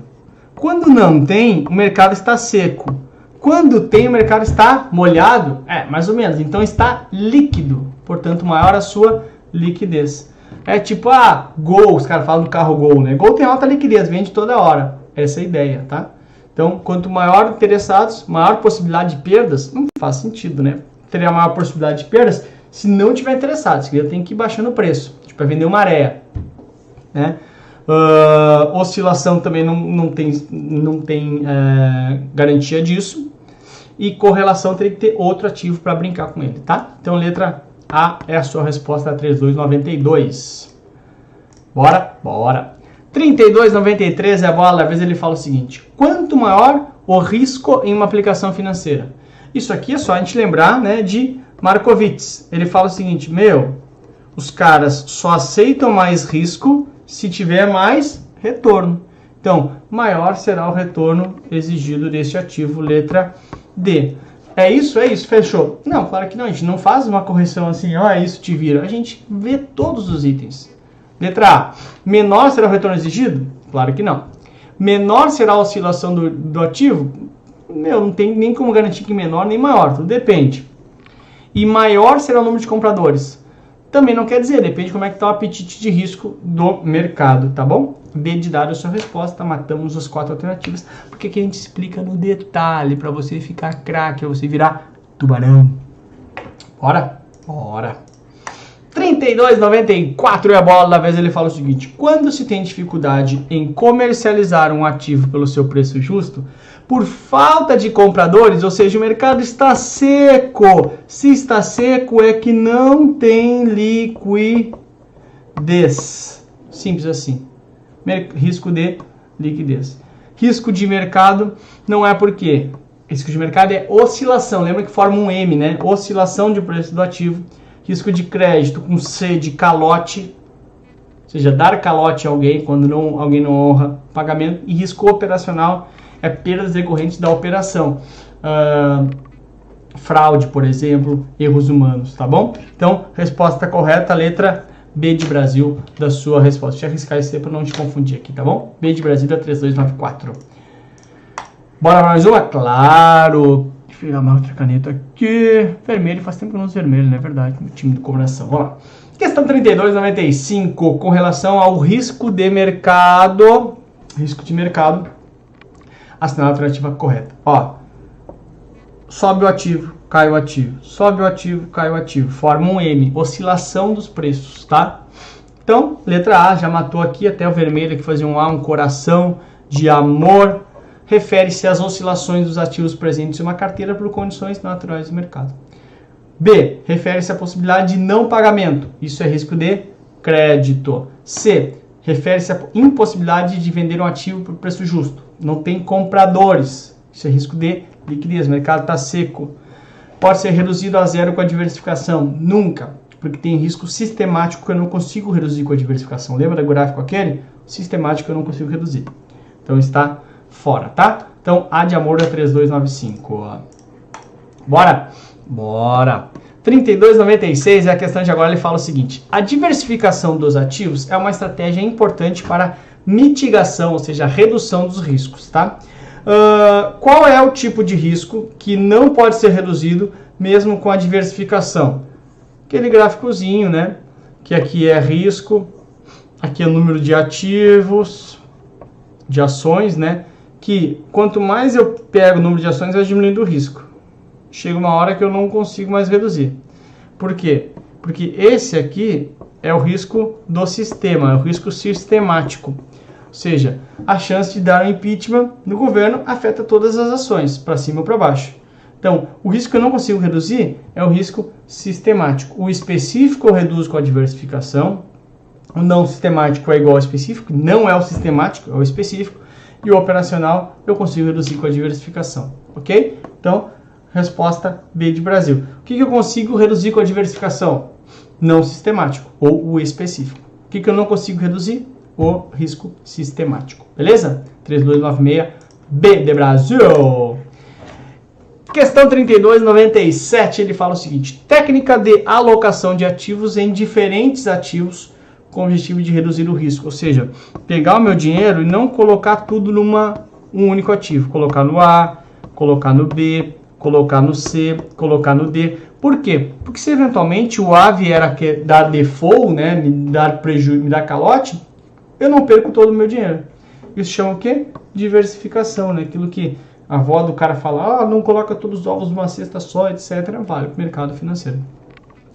Quando não tem, o mercado está seco. Quando tem, o mercado está molhado, mais ou menos, então está líquido, portanto maior a sua liquidez. É tipo, Gol, os caras falam do carro Gol, né? Gol tem alta liquidez, vende toda hora. Essa é a ideia, tá? Então, quanto maior interessados, maior possibilidade de perdas, não faz sentido, né? Teria maior possibilidade de perdas se não tiver interessado, se tem que ir baixando o preço, tipo, é vender uma areia, né? Oscilação também não tem garantia disso, e correlação teria que ter outro ativo para brincar com ele, tá? Então, letra A é a sua resposta, 32,92. Bora? Bora! 32,93 é a bola da vez. Ele fala o seguinte: quanto maior o risco em uma aplicação financeira? Isso aqui é só a gente lembrar, né, de Markowitz. Ele fala o seguinte: os caras só aceitam mais risco se tiver mais retorno. Então, maior será o retorno exigido deste ativo, letra D. É isso, fechou? Não, claro que não, a gente não faz uma correção assim, isso te vira. A gente vê todos os itens. Letra A, menor será o retorno exigido? Claro que não. Menor será a oscilação do ativo? Não tem nem como garantir que menor nem maior, tudo depende. E maior será o número de compradores? Também não quer dizer, depende de como é que está o apetite de risco do mercado, tá bom? B de dado a sua resposta, matamos as 4 alternativas, porque aqui a gente explica no detalhe, para você ficar craque, para você virar tubarão. Bora? Bora! 32,94 é a bola da vez. Ele fala o seguinte: quando se tem dificuldade em comercializar um ativo pelo seu preço justo, por falta de compradores, ou seja, o mercado está seco. Se está seco, é que não tem liquidez. Simples assim. Risco de liquidez. Risco de mercado não é porque risco de mercado é oscilação. Lembra que forma um M, né? Oscilação de preço do ativo. Risco de crédito com C de calote, ou seja, dar calote a alguém quando alguém não honra o pagamento. E risco operacional é perdas decorrentes da operação. Fraude, por exemplo, erros humanos, tá bom? Então, resposta correta, letra B de Brasil da sua resposta. Deixa eu arriscar esse para não te confundir aqui, tá bom? B de Brasil da 3294. Bora mais uma? Claro! Deixa eu pegar uma outra caneta aqui. Vermelho, faz tempo que eu não uso vermelho, não é verdade? No time de combinação. Vamos lá. Questão 32,95. Com relação ao risco de mercado. Risco de mercado. Assinar a alternativa correta. Ó. Sobe o ativo, cai o ativo. Sobe o ativo, cai o ativo. Forma um M. Oscilação dos preços, tá? Então, letra A já matou aqui. Até o vermelho que fazia um A, um coração de amor. Refere-se às oscilações dos ativos presentes em uma carteira por condições naturais do mercado. B. Refere-se à possibilidade de não pagamento. Isso é risco de crédito. C. Refere-se à impossibilidade de vender um ativo por preço justo. Não tem compradores. Isso é risco de liquidez. O mercado está seco. Pode ser reduzido a zero com a diversificação. Nunca. Porque tem risco sistemático que eu não consigo reduzir com a diversificação. Lembra do gráfico aquele? Sistemático eu não consigo reduzir. Então está fora, tá? Então, A de amor da 3295. Bora? Bora! 32,96 é a questão de agora. Ele fala o seguinte: a diversificação dos ativos é uma estratégia importante para mitigação, ou seja, redução dos riscos, tá? Qual é o tipo de risco que não pode ser reduzido mesmo com a diversificação? Aquele gráficozinho, né? Que aqui é risco, aqui é o número de ativos, de ações, né? Que quanto mais eu pego o número de ações, vai diminuindo o risco. Chega uma hora que eu não consigo mais reduzir. Por quê? Porque esse aqui é o risco do sistema, é o risco sistemático. Ou seja, a chance de dar um impeachment no governo afeta todas as ações, para cima ou para baixo. Então, o risco que eu não consigo reduzir é o risco sistemático. O específico eu reduzo com a diversificação. O não sistemático é igual ao específico, não é o sistemático, é o específico. E o operacional eu consigo reduzir com a diversificação, ok? Então, resposta B de Brasil. O que eu consigo reduzir com a diversificação? Não sistemático, ou o específico. O que eu não consigo reduzir? O risco sistemático, beleza? 3296, B de Brasil. Questão 32,97, ele fala o seguinte: técnica de alocação de ativos em diferentes ativos com o objetivo de reduzir o risco, ou seja, pegar o meu dinheiro e não colocar tudo um único ativo, colocar no A, colocar no B, colocar no C, colocar no D. Por quê? Porque se eventualmente o A vier a dar default, né, me dar prejuízo, me dar calote, eu não perco todo o meu dinheiro. Isso chama o quê? Diversificação, né? Aquilo que a avó do cara fala, não coloca todos os ovos numa cesta só, etc. Vale para o mercado financeiro.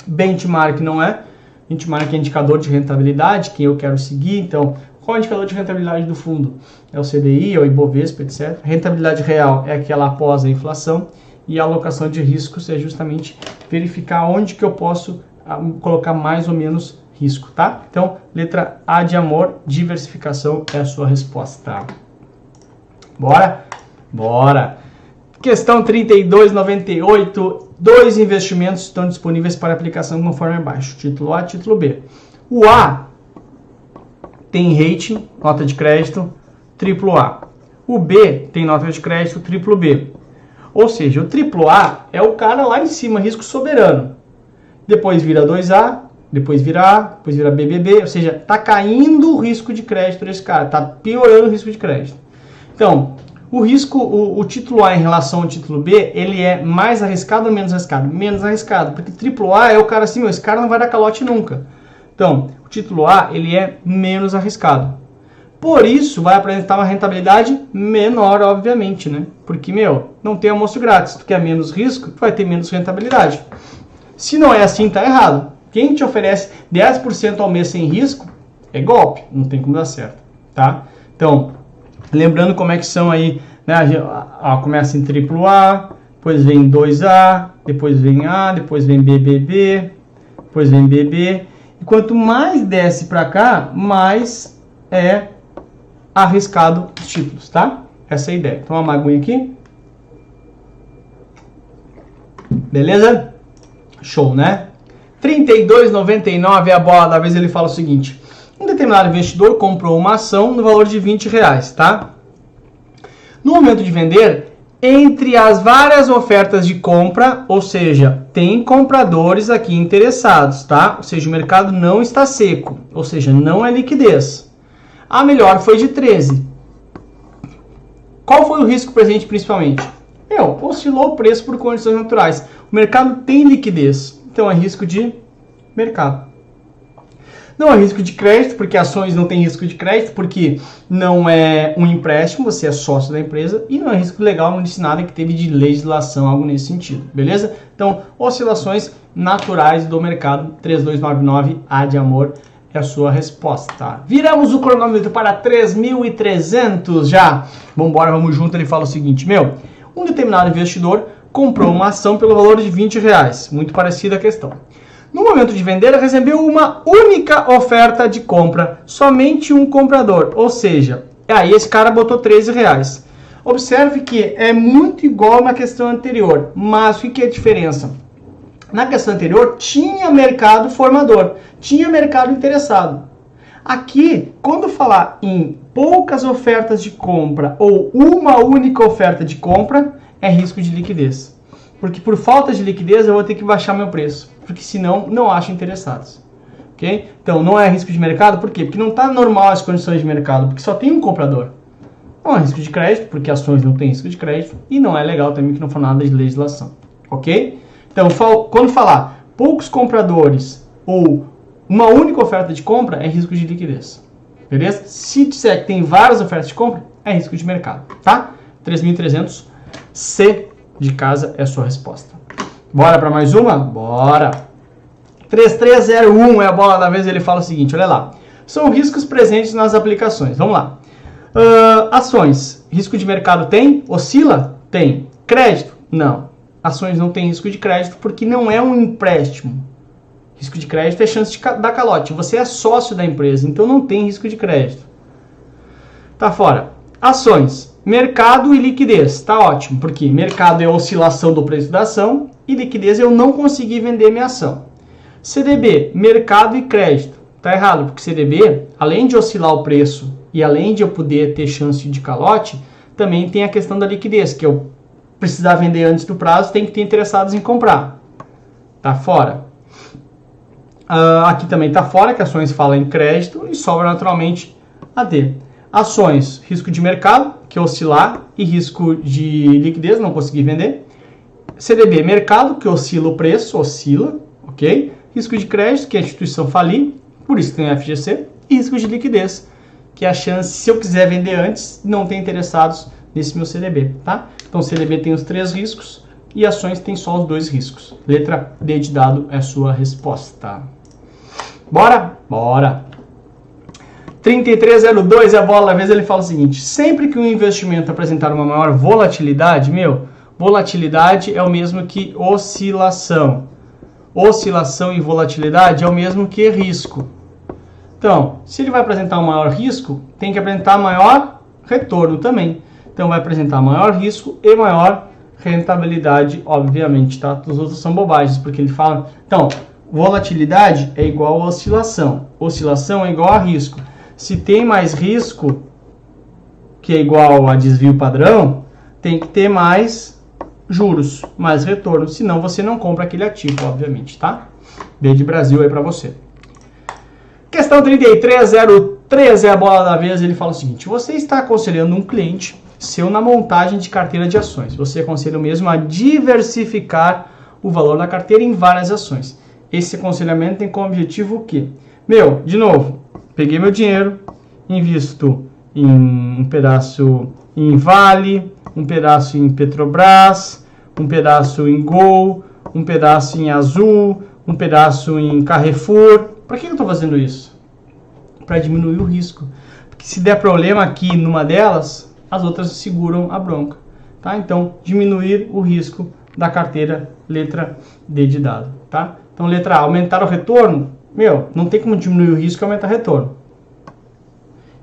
Benchmark não é. Benchmark é indicador de rentabilidade, quem eu quero seguir. Então, qual é o indicador de rentabilidade do fundo? É o CDI, é o Ibovespa, etc. Rentabilidade real é aquela após a inflação. E a alocação de riscos é justamente verificar onde que eu posso colocar mais ou menos risco, tá? Então, letra A de amor, diversificação é a sua resposta. Bora? Bora! Questão 32,98. Dois investimentos estão disponíveis para aplicação conforme abaixo. Título A, título B. O A tem rating, nota de crédito, triplo A. O B tem nota de crédito, triplo B. Ou seja, o triplo A é o cara lá em cima, risco soberano. Depois vira 2A, depois vira A, depois vira BBB. Ou seja, está caindo o risco de crédito desse cara, está piorando o risco de crédito. Então, o risco, o título A em relação ao título B, ele é mais arriscado ou menos arriscado? Menos arriscado, porque triplo A é o cara assim, esse cara não vai dar calote nunca. Então, o título A, ele é menos arriscado. Por isso, vai apresentar uma rentabilidade menor, obviamente, né? Porque, não tem almoço grátis. Tu quer menos risco, tu vai ter menos rentabilidade. Se não é assim, tá errado. Quem te oferece 10% ao mês sem risco, é golpe. Não tem como dar certo, tá? Então, lembrando como é que são aí, né? Começa em AAA, depois vem 2A, depois vem A, depois vem BBB, depois vem BB. E quanto mais desce para cá, mais é arriscado os títulos, tá? Essa é a ideia. Então, uma aguinha aqui. Beleza? Show, né? 32,99 é a bola da vez. Ele fala o seguinte: um determinado investidor comprou uma ação no valor de R$20, tá? No momento de vender, entre as várias ofertas de compra, ou seja, tem compradores aqui interessados, tá? Ou seja, o mercado não está seco, ou seja, não é liquidez. A melhor foi de 13. Qual foi o risco presente principalmente? Oscilou o preço por condições naturais. O mercado tem liquidez, então é risco de mercado. Não é risco de crédito, porque ações não têm risco de crédito, porque não é um empréstimo, você é sócio da empresa, e não é risco legal, não disse nada que teve de legislação, algo nesse sentido, beleza? Então, oscilações naturais do mercado, 3299, A de amor, é a sua resposta. Viramos o cronômetro para 3.300 já. Vambora, vamos junto. Ele fala o seguinte: um determinado investidor comprou uma ação pelo valor de R$20. Muito parecida a questão. No momento de vender, recebeu uma única oferta de compra, somente um comprador, ou seja, aí esse cara botou R$13. Observe que é muito igual na questão anterior, mas o que é a diferença? Na questão anterior, tinha mercado formador, tinha mercado interessado. Aqui, quando falar em poucas ofertas de compra ou uma única oferta de compra, é risco de liquidez. Porque por falta de liquidez eu vou ter que baixar meu preço, porque senão não acho interessados. Ok? Então, não é risco de mercado, por quê? Porque não está normal as condições de mercado, porque só tem um comprador. Não é risco de crédito, porque ações não têm risco de crédito, e não é legal também que não for nada de legislação. Ok? Então, quando falar poucos compradores ou uma única oferta de compra, é risco de liquidez. Beleza? Se disser que tem várias ofertas de compra, é risco de mercado. Tá? 3.300, C de casa é a sua resposta. Bora para mais uma? Bora! 3301 é a bola da vez. Ele fala o seguinte, olha lá. São riscos presentes nas aplicações. Vamos lá. Ações. Risco de mercado tem? Oscila? Tem. Crédito? Não. Ações não tem risco de crédito porque não é um empréstimo. Risco de crédito é chance de dar calote. Você é sócio da empresa, então não tem risco de crédito. Tá fora. Ações. Mercado e liquidez. Tá ótimo, porque mercado é a oscilação do preço da ação e liquidez eu não consegui vender minha ação. CDB. Mercado e crédito. Tá errado, porque CDB, além de oscilar o preço e além de eu poder ter chance de calote, também tem a questão da liquidez, que eu precisar vender antes do prazo, tem que ter interessados em comprar. Tá fora. Aqui também tá fora, que ações falam em crédito e sobra naturalmente a D. Ações, risco de mercado, que é oscilar, e risco de liquidez, não conseguir vender. CDB, mercado, que oscila o preço, oscila, ok? Risco de crédito, que é a instituição falir, por isso tem o FGC. E risco de liquidez, que é a chance, se eu quiser vender antes, não ter interessados nesse meu CDB, tá? Então, CDB tem os 3 riscos e ações tem só os 2 riscos. Letra D de dado é a sua resposta. Bora? Bora! 3302 é a bola da vez. Ele fala o seguinte: sempre que um investimento apresentar uma maior volatilidade, volatilidade é o mesmo que oscilação. Oscilação e volatilidade é o mesmo que risco. Então, se ele vai apresentar um maior risco, tem que apresentar maior retorno também. Então, vai apresentar maior risco e maior rentabilidade, obviamente, tá? Os outros são bobagens, porque ele fala... Então, volatilidade é igual a oscilação. Oscilação é igual a risco. Se tem mais risco, que é igual a desvio padrão, tem que ter mais juros, mais retorno. Senão, você não compra aquele ativo, obviamente, tá? B de Brasil aí para você. Questão 3303 é a bola da vez. Ele fala o seguinte: você está aconselhando um cliente seu na montagem de carteira de ações. Você aconselha o mesmo a diversificar o valor da carteira em várias ações. Esse aconselhamento tem como objetivo o quê? De novo, peguei meu dinheiro, invisto um pedaço em Vale, um pedaço em Petrobras, um pedaço em Gol, um pedaço em Azul, um pedaço em Carrefour. Para que eu estou fazendo isso? Para diminuir o risco. Porque se der problema aqui numa delas, as outras seguram a bronca. Tá? Então, diminuir o risco da carteira letra D de dado. Tá? Então, letra A, aumentar o retorno. Não tem como diminuir o risco e aumentar o retorno.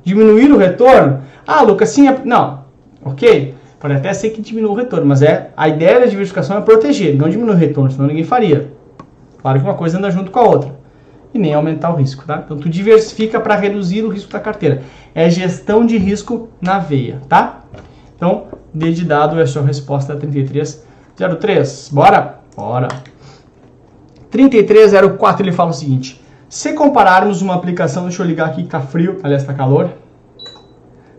Diminuir o retorno? Ah, Lucas, sim, não. Ok, pode até ser que diminua o retorno, mas a ideia da diversificação é proteger, não diminuir o retorno, senão ninguém faria. Claro que uma coisa anda junto com a outra. E nem aumentar o risco, tá? Então, tu diversifica para reduzir o risco da carteira. É gestão de risco na veia, tá? Então, D de dado é a sua resposta 3303. Bora? Bora. 3304, ele fala o seguinte. Se compararmos uma aplicação, deixa eu ligar aqui que tá frio, aliás, tá calor.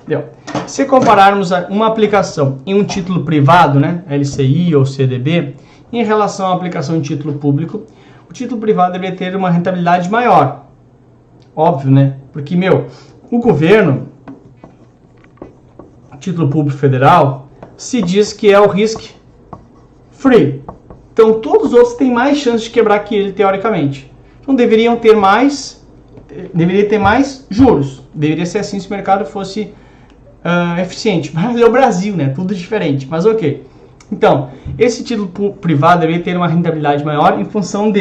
Deu. Se compararmos uma aplicação em um título privado, né, LCI ou CDB, em relação à aplicação em título público, o título privado deveria ter uma rentabilidade maior. Óbvio, né? Porque, o governo, título público federal, se diz que é o risk free. Então, todos os outros têm mais chance de quebrar que ele, teoricamente. Então, deveria ter mais juros. Deveria ser assim se o mercado fosse eficiente. Mas é o Brasil, né? Tudo diferente. Mas ok. Então, esse título privado deveria ter uma rentabilidade maior em função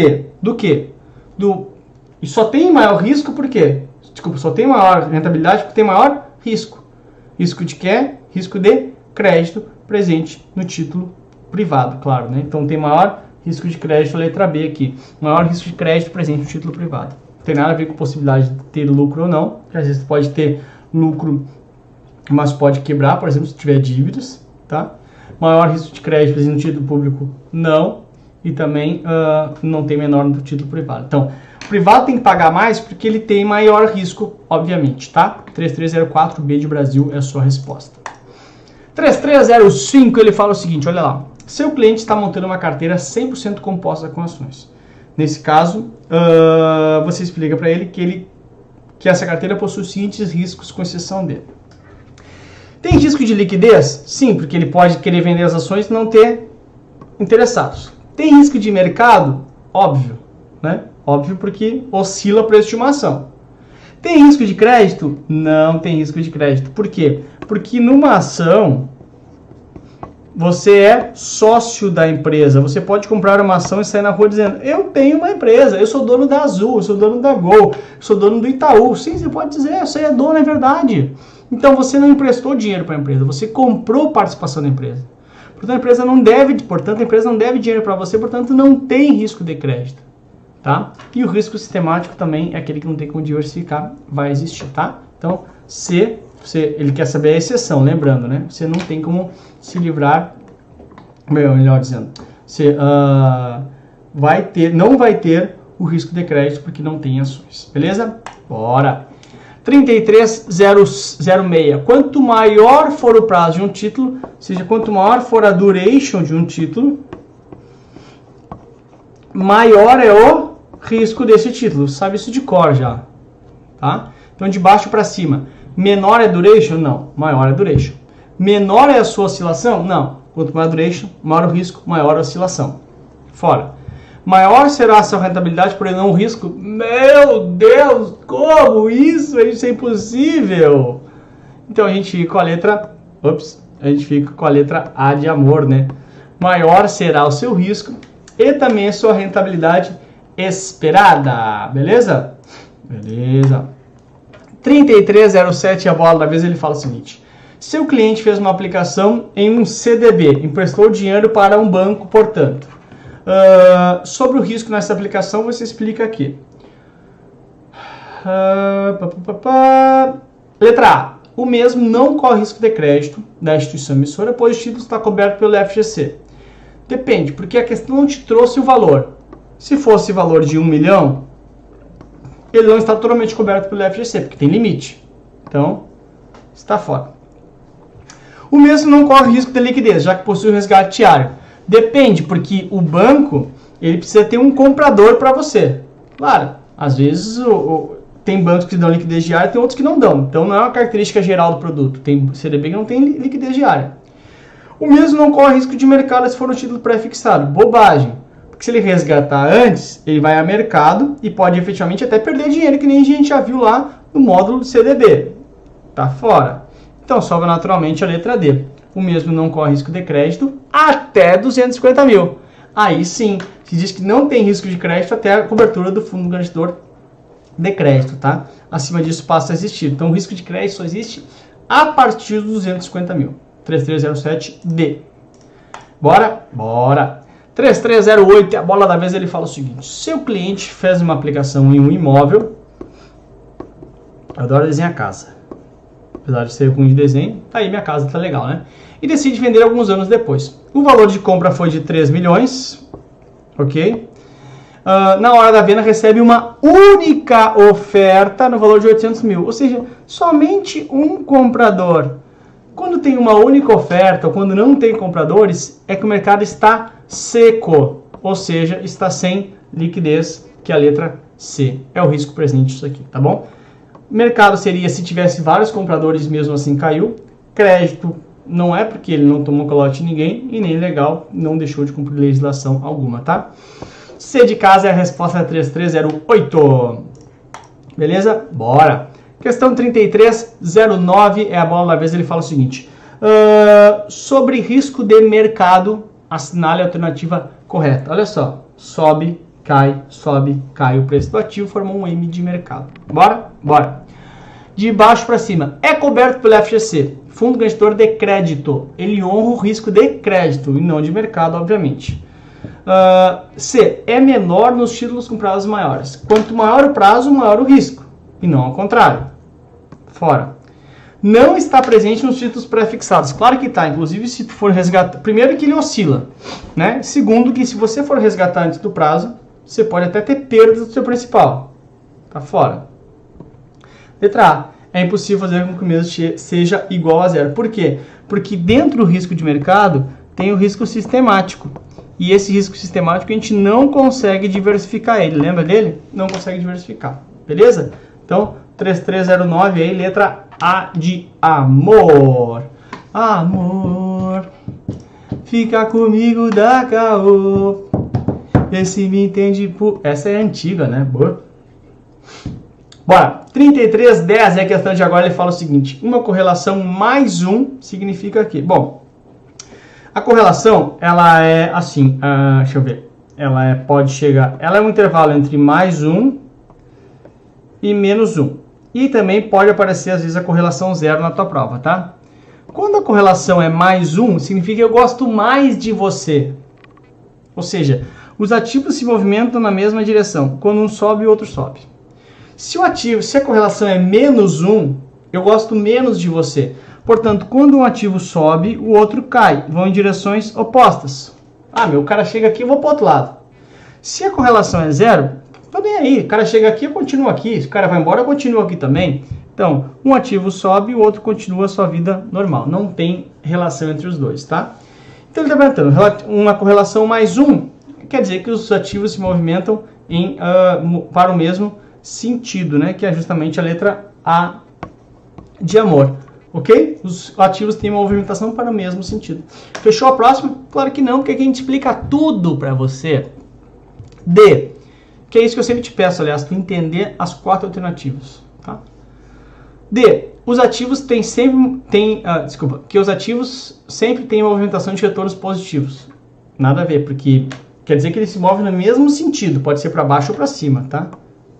do quê? E só tem maior risco por quê? Desculpa, só tem maior rentabilidade porque tem maior risco. Risco de quê? Risco de crédito presente no título privado, claro, né? Então tem maior risco de crédito, letra B aqui. Maior risco de crédito presente no título privado. Não tem nada a ver com possibilidade de ter lucro ou não. Às vezes pode ter lucro, mas pode quebrar, por exemplo, se tiver dívidas, tá? Maior risco de crédito presente no título público, não. E também não tem menor no título privado. Então, o privado tem que pagar mais porque ele tem maior risco, obviamente, tá? 3304B de Brasil é a sua resposta. 3305, ele fala o seguinte, olha lá. Seu cliente está montando uma carteira 100% composta com ações. Nesse caso, você explica para ele que essa carteira possui os seguintes riscos, com exceção dele. Tem risco de liquidez? Sim, porque ele pode querer vender as ações e não ter interessados. Tem risco de mercado? Óbvio, né? Óbvio porque oscila o preço de uma ação. Tem risco de crédito? Não tem risco de crédito. Por quê? Porque numa ação, você é sócio da empresa. Você pode comprar uma ação e sair na rua dizendo, eu tenho uma empresa, eu sou dono da Azul, eu sou dono da Gol, eu sou dono do Itaú. Sim, você pode dizer, você é dono, é verdade. Então, você não emprestou dinheiro para a empresa, você comprou participação da empresa. Portanto, a empresa não deve dinheiro para você, portanto, não tem risco de crédito. Tá? E o risco sistemático também é aquele que não tem como diversificar, vai existir, tá? Então, ele quer saber a exceção, lembrando, né? Você não tem como se livrar, melhor dizendo, você não vai ter o risco de crédito porque não tem ações, beleza? Bora! 3306. Quanto maior for o prazo de um título, ou seja, quanto maior for a duration de um título, maior é o risco desse título. Você sabe isso de cor já, tá? Então, de baixo para cima. Menor é duration? Não. Maior é duration. Menor é a sua oscilação? Não. Quanto maior a duration, maior o risco, maior a oscilação. Fora. Maior será a sua rentabilidade, porém não o risco? Meu Deus, como isso? Isso é impossível. Então, a gente fica com a letra... a gente fica com a letra A de amor, né? Maior será o seu risco e também a sua rentabilidade esperada. Beleza? Beleza. 3307, a bola da vez, ele fala o seguinte. Seu cliente fez uma aplicação em um CDB, emprestou dinheiro para um banco, portanto. Sobre o risco nessa aplicação, você explica aqui. Letra A. O mesmo não corre risco de crédito da instituição emissora, pois o título está coberto pelo FGC. Depende, porque a questão não te trouxe o valor. Se fosse valor de 1 milhão, ele não está totalmente coberto pelo FGC, porque tem limite. Então, está fora. O mesmo não corre risco de liquidez, já que possui o resgate diário. Depende, porque o banco ele precisa ter um comprador para você. Claro, às vezes tem bancos que dão liquidez diária, tem outros que não dão. Então não é uma característica geral do produto. Tem CDB que não tem liquidez diária. O mesmo não corre risco de mercado se for um título pré-fixado. Bobagem. Porque se ele resgatar antes, ele vai a mercado e pode efetivamente até perder dinheiro, que nem a gente já viu lá no módulo do CDB. Tá fora. Então sobra naturalmente a letra D. O mesmo não corre risco de crédito até 250 mil. Aí sim, se diz que não tem risco de crédito até a cobertura do fundo garantidor de crédito, tá? Acima disso passa a existir. Então o risco de crédito só existe a partir dos 250 mil. 3307D. Bora? Bora! 3308, a bola da vez, ele fala o seguinte: seu cliente fez uma aplicação em um imóvel. Eu adoro desenhar casa. Apesar de ser ruim de desenho, tá aí, minha casa tá legal, né? E decide vender alguns anos depois. O valor de compra foi de 3 milhões, ok? Na hora da venda recebe uma única oferta no valor de 800 mil. Ou seja, somente um comprador. Quando tem uma única oferta ou quando não tem compradores, é que o mercado está seco. Ou seja, está sem liquidez, que é a letra C. É o risco presente disso aqui, tá bom? Mercado seria se tivesse vários compradores, mesmo assim caiu. Crédito não é porque ele não tomou calote em ninguém e nem legal, não deixou de cumprir legislação alguma, tá? C de casa é a resposta 3308. Beleza? Bora! Questão 3309 é a bola da vez, ele fala o seguinte: sobre risco de mercado, assinale a alternativa correta. Olha só, sobe, cai, o preço do ativo, formou um M de mercado. Bora? Bora! De baixo para cima, é coberto pelo FGC, Fundo Garantidor de Crédito. Ele honra o risco de crédito e não de mercado, obviamente. C, é menor nos títulos com prazos maiores. Quanto maior o prazo, maior o risco, e não ao contrário. Fora. Não está presente nos títulos pré-fixados. Claro que está, inclusive se tu for resgatar. Primeiro que ele oscila, né? Segundo que se você for resgatar antes do prazo, você pode até ter perda do seu principal. Tá fora. Letra A. É impossível fazer com que o mesmo seja igual a zero. Por quê? Porque dentro do risco de mercado tem o risco sistemático. E esse risco sistemático a gente não consegue diversificar ele. Lembra dele? Não consegue diversificar. Beleza? Então, 3309 aí, letra A de amor. Amor, fica comigo, dá caô. Vê se me entende por... Essa é antiga, né? Boa. Bora. 3310 é a questão de agora. Ele fala o seguinte: uma correlação mais 1 significa que... Bom, a correlação, ela é assim... deixa eu ver. Ela pode chegar... Ela é um intervalo entre mais 1 e menos 1. E também pode aparecer, às vezes, a correlação 0 na tua prova, tá? Quando a correlação é mais 1, significa que eu gosto mais de você. Ou seja, os ativos se movimentam na mesma direção. Quando um sobe, o outro sobe. Se a correlação é menos 1, eu gosto menos de você. Portanto, quando um ativo sobe, o outro cai. Vão em direções opostas. O cara chega aqui, eu vou para o outro lado. Se a correlação é 0, tô nem aí. O cara chega aqui, eu continuo aqui. Se o cara vai embora, eu continuo aqui também. Então, um ativo sobe e o outro continua a sua vida normal. Não tem relação entre os dois, tá? Então, ele está perguntando, uma correlação mais 1, quer dizer que os ativos se movimentam para o mesmo sentido, né? Que é justamente a letra A de amor. Ok? Os ativos têm uma movimentação para o mesmo sentido. Fechou a próxima? Claro que não, porque aqui a gente explica tudo para você. D. Que é isso que eu sempre te peço, aliás, para entender as 4 alternativas. Tá? D. Os ativos que os ativos sempre têm uma movimentação de retornos positivos. Nada a ver, porque quer dizer que ele se move no mesmo sentido. Pode ser para baixo ou para cima, tá?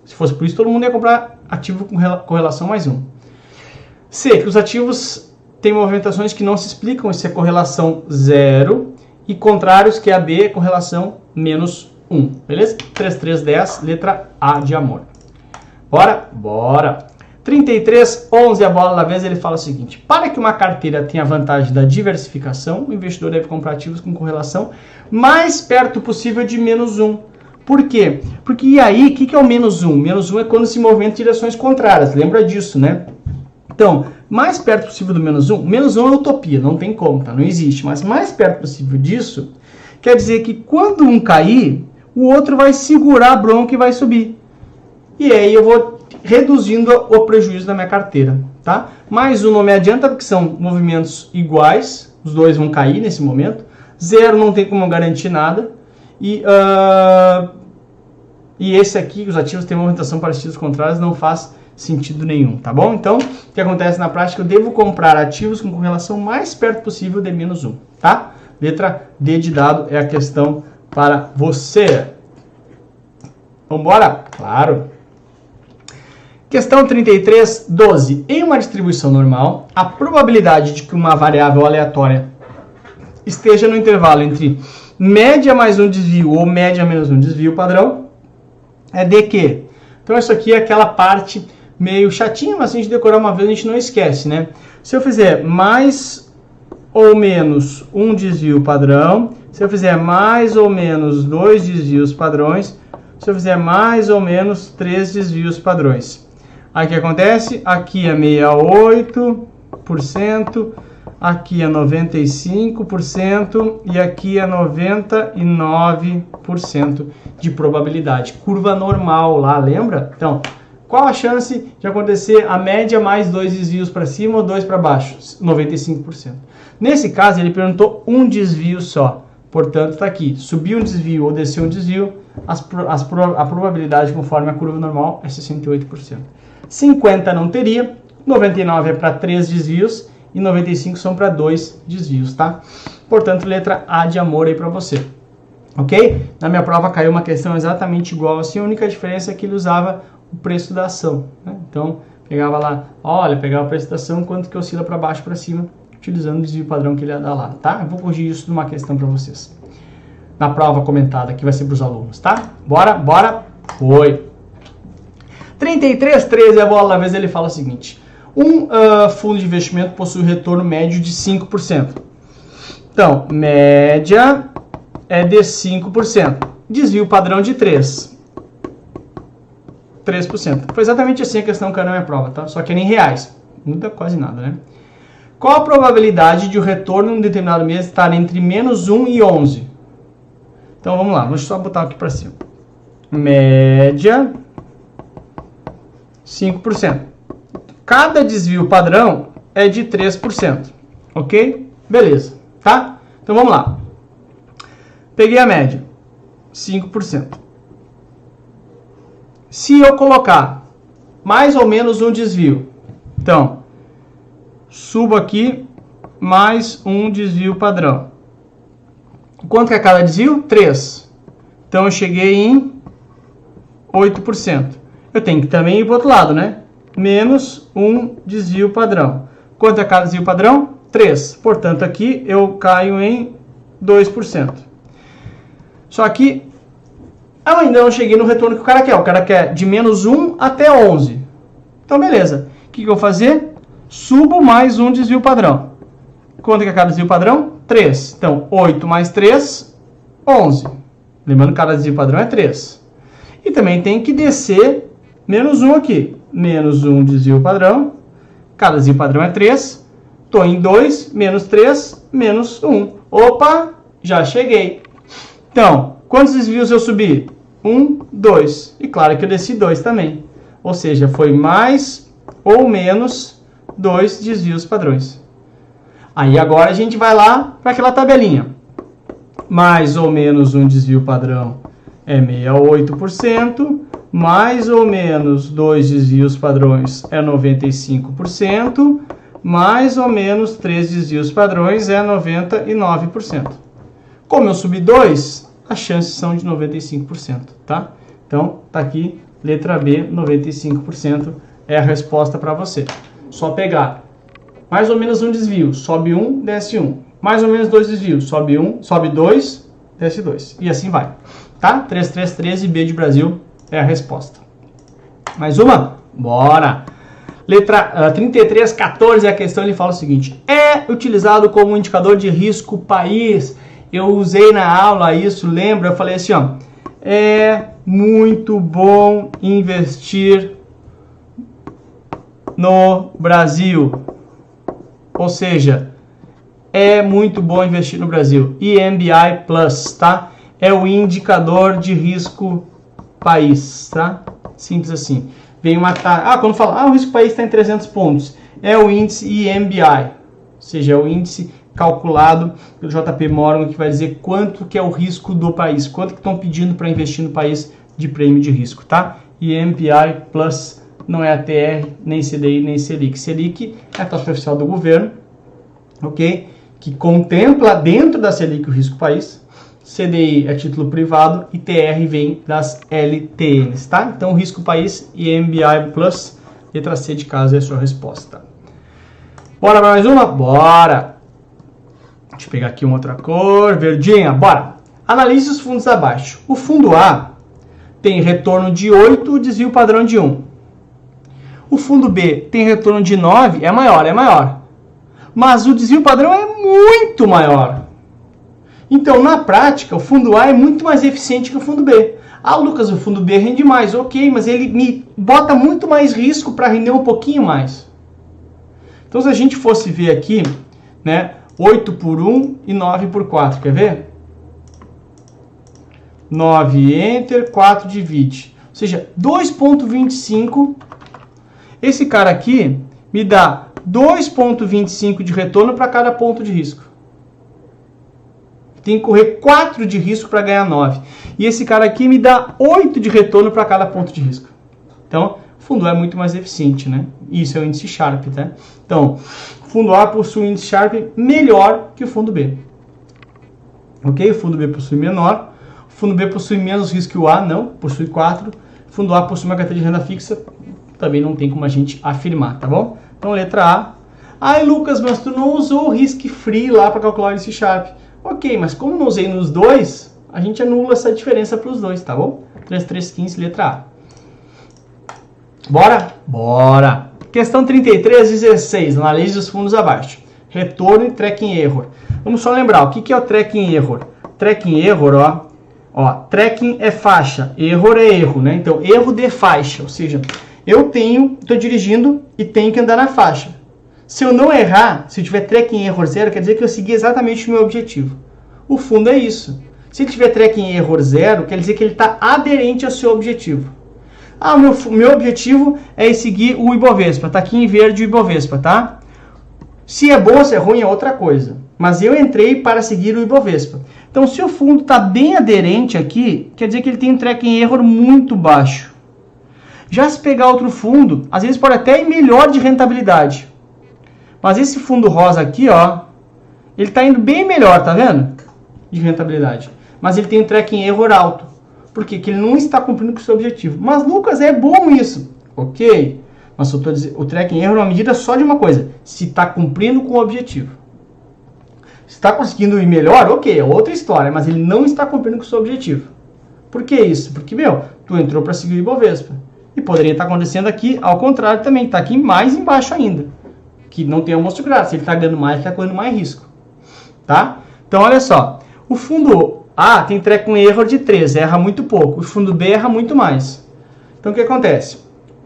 Se fosse por isso, todo mundo ia comprar ativo com correlação mais 1. C. Que os ativos têm movimentações que não se explicam. Isso é correlação 0. E contrários, que é a B, correlação menos 1. Beleza? 3310, letra A de amor. Bora? Bora! 3311, a bola da vez, ele fala o seguinte: para que uma carteira tenha a vantagem da diversificação, o investidor deve comprar ativos com correlação mais perto possível de menos 1. Por quê? Porque e aí, o que é o menos 1? Menos 1 é quando se movimenta em direções contrárias. Lembra disso, né? Então, mais perto possível do menos 1. Menos 1 é utopia, não tem como, tá? Não existe. Mas mais perto possível disso, quer dizer que quando um cair, o outro vai segurar a bronca e vai subir. E aí eu vou reduzindo o prejuízo da minha carteira, tá? Mas não me adianta porque são movimentos iguais, os dois vão cair nesse momento. 0 não tem como garantir nada. E esse aqui, os ativos têm movimentação para sentidos contrários, não faz sentido nenhum, tá bom? Então, o que acontece na prática? Eu devo comprar ativos com correlação mais perto possível de -1, tá? Letra D de dado é a questão para você. Vamos embora? Claro. Questão 33, 12. Em uma distribuição normal, a probabilidade de que uma variável aleatória esteja no intervalo entre média mais um desvio ou média menos um desvio padrão é de que? Então, isso aqui é aquela parte meio chatinha, mas se a gente decorar uma vez, a gente não esquece, né? Se eu fizer mais ou menos um desvio padrão, se eu fizer mais ou menos 2 desvios padrões, se eu fizer mais ou menos 3 desvios padrões. Aí o que acontece? Aqui é 68%, aqui é 95% e aqui é 99% de probabilidade. Curva normal lá, lembra? Então, qual a chance de acontecer a média mais 2 desvios para cima ou 2 para baixo? 95%. Nesse caso, ele perguntou um desvio só. Portanto, está aqui. Subiu um desvio ou desceu um desvio, a probabilidade, conforme a curva normal, é 68%. 50 não teria, 99 é para 3 desvios e 95 são para 2 desvios, tá? Portanto, letra A de amor aí para você. Ok? Na minha prova caiu uma questão exatamente igual assim, a única diferença é que ele usava o preço da ação, né? Então, pegava lá, olha, pegava o preço da ação, quanto que oscila para baixo para cima, utilizando o desvio padrão que ele ia dar lá, tá? Eu vou corrigir isso numa questão para vocês. Na prova comentada, que vai ser para os alunos, tá? Bora, bora, foi! 33,13, a bola da vez, ele fala o seguinte: um fundo de investimento possui retorno médio de 5%. Então, média é de 5%. Desvio padrão de 3%. Foi exatamente assim a questão que caiu na minha prova, tá? Só que era em reais. Não muda quase nada, né? Qual a probabilidade de o retorno em um determinado mês estar entre -1 e 11? Então, vamos lá. Vou só botar aqui para cima. Média 5%. Cada desvio padrão é de 3%. Ok? Beleza. Tá? Então, vamos lá. Peguei a média. 5%. Se eu colocar mais ou menos um desvio, então, subo aqui mais um desvio padrão. Quanto que é cada desvio? 3. Então, eu cheguei em 8%. Eu tenho que também ir para o outro lado, né? Menos um desvio padrão. Quanto é cada desvio padrão? 3. Portanto, aqui eu caio em 2%. Só que eu ainda não cheguei no retorno que o cara quer. O cara quer de -1 até 11. Então, beleza. O que eu vou fazer? Subo mais um desvio padrão. Quanto que é cada desvio padrão? 3. Então, 8 mais 3, 11. Lembrando que cada desvio padrão é 3. E também tem que descer -1 aqui. -1 desvio padrão. Cada desvio padrão é 3. Estou em 2, menos 3, menos 1. Opa, já cheguei. Então, quantos desvios eu subi? 1, 2. E claro que eu desci 2 também. Ou seja, foi mais ou menos 2 desvios padrões. Aí agora a gente vai lá para aquela tabelinha. Mais ou menos um desvio padrão é 68%. Mais ou menos 2 desvios padrões é 95%. Mais ou menos 3 desvios padrões é 99%. Como eu subi 2, as chances são de 95%, tá? Então, tá aqui, letra B, 95% é a resposta para você. Só pegar mais ou menos um desvio, sobe 1, desce 1. Mais ou menos 2 desvios, sobe 1, sobe 2, desce 2. E assim vai, tá? 3313, B de Brasil é a resposta. Mais uma? Bora! Letra 3314 é a questão, ele fala o seguinte: é utilizado como indicador de risco país. Eu usei na aula isso, lembra? Eu falei assim, ó, é muito bom investir no Brasil. Ou seja, é muito bom investir no Brasil. IMBI Plus, tá? É o indicador de risco país, tá? Simples assim. Vem uma taxa. Quando fala, o risco do país está em 300 pontos. É o índice IMBI. Ou seja, é o índice calculado pelo JP Morgan, que vai dizer quanto que é o risco do país. Quanto que estão pedindo para investir no país de prêmio de risco, tá? IMPI Plus não é ATR, nem CDI, nem Selic. Selic é a taxa oficial do governo, ok? Que contempla dentro da Selic o risco país. CDI é título privado e TR vem das LTNs, tá? Então, risco país e IMBI Plus, letra C de casa é a sua resposta. Bora para mais uma? Bora! Deixa eu pegar aqui uma outra cor, verdinha, bora! Analise os fundos abaixo. O fundo A tem retorno de 8, desvio padrão de 1. O fundo B tem retorno de 9, é maior. Mas o desvio padrão é muito maior. Então, na prática, o fundo A é muito mais eficiente que o fundo B. Lucas, o fundo B rende mais. Ok, mas ele me bota muito mais risco para render um pouquinho mais. Então, se a gente fosse ver aqui, né, 8 por 1 e 9 por 4, quer ver? 9 enter, 4 divide. Ou seja, 2,25. Esse cara aqui me dá 2,25 de retorno para cada ponto de risco. Tem que correr 4 de risco para ganhar 9. E esse cara aqui me dá 8 de retorno para cada ponto de risco. Então, o fundo A é muito mais eficiente, né? Isso é o índice Sharpe, tá? Então, o fundo A possui um índice Sharpe melhor que o fundo B. Ok? O fundo B possui menor. O fundo B possui menos risco que o A, não. Possui 4. O fundo A possui uma carteira de renda fixa. Também não tem como a gente afirmar, tá bom? Então, letra A. Ai, Lucas, mas tu não usou o Risk Free lá para calcular o índice Sharpe. Ok, mas como não usei nos dois, a gente anula essa diferença para os dois, tá bom? 3315, letra A. Bora? Bora! Questão 3316, analise os fundos abaixo. Retorno e tracking error. Vamos só lembrar, o que é o tracking error? Tracking error, tracking é faixa, error é erro, né? Então, erro de faixa, ou seja, eu estou dirigindo e tenho que andar na faixa. Se eu não errar, se eu tiver tracking error 0, quer dizer que eu segui exatamente o meu objetivo. O fundo é isso. Se ele tiver tracking error 0, quer dizer que ele está aderente ao seu objetivo. O meu objetivo é seguir o Ibovespa. Está aqui em verde o Ibovespa, tá? Se é bom ou se é ruim é outra coisa. Mas eu entrei para seguir o Ibovespa. Então, se o fundo está bem aderente aqui, quer dizer que ele tem um tracking error muito baixo. Já se pegar outro fundo, às vezes pode até ir melhor de rentabilidade. Mas esse fundo rosa aqui, ele está indo bem melhor, tá vendo? De rentabilidade. Mas ele tem um tracking error alto. Por quê? Porque ele não está cumprindo com o seu objetivo. Mas, Lucas, é bom isso. Ok. Mas eu tô dizendo, o tracking error é uma medida só de uma coisa. Se está cumprindo com o objetivo. Se está conseguindo ir melhor, ok, é outra história. Mas ele não está cumprindo com o seu objetivo. Por que isso? Porque, tu entrou para seguir o Ibovespa. E poderia estar acontecendo aqui, ao contrário também. Está aqui mais embaixo ainda. Que não tem almoço grátis. Se ele está ganhando mais, ele está correndo mais risco. Tá? Então, olha só. O fundo A tem tracking error de 3, erra muito pouco. O fundo B erra muito mais. Então, o que acontece?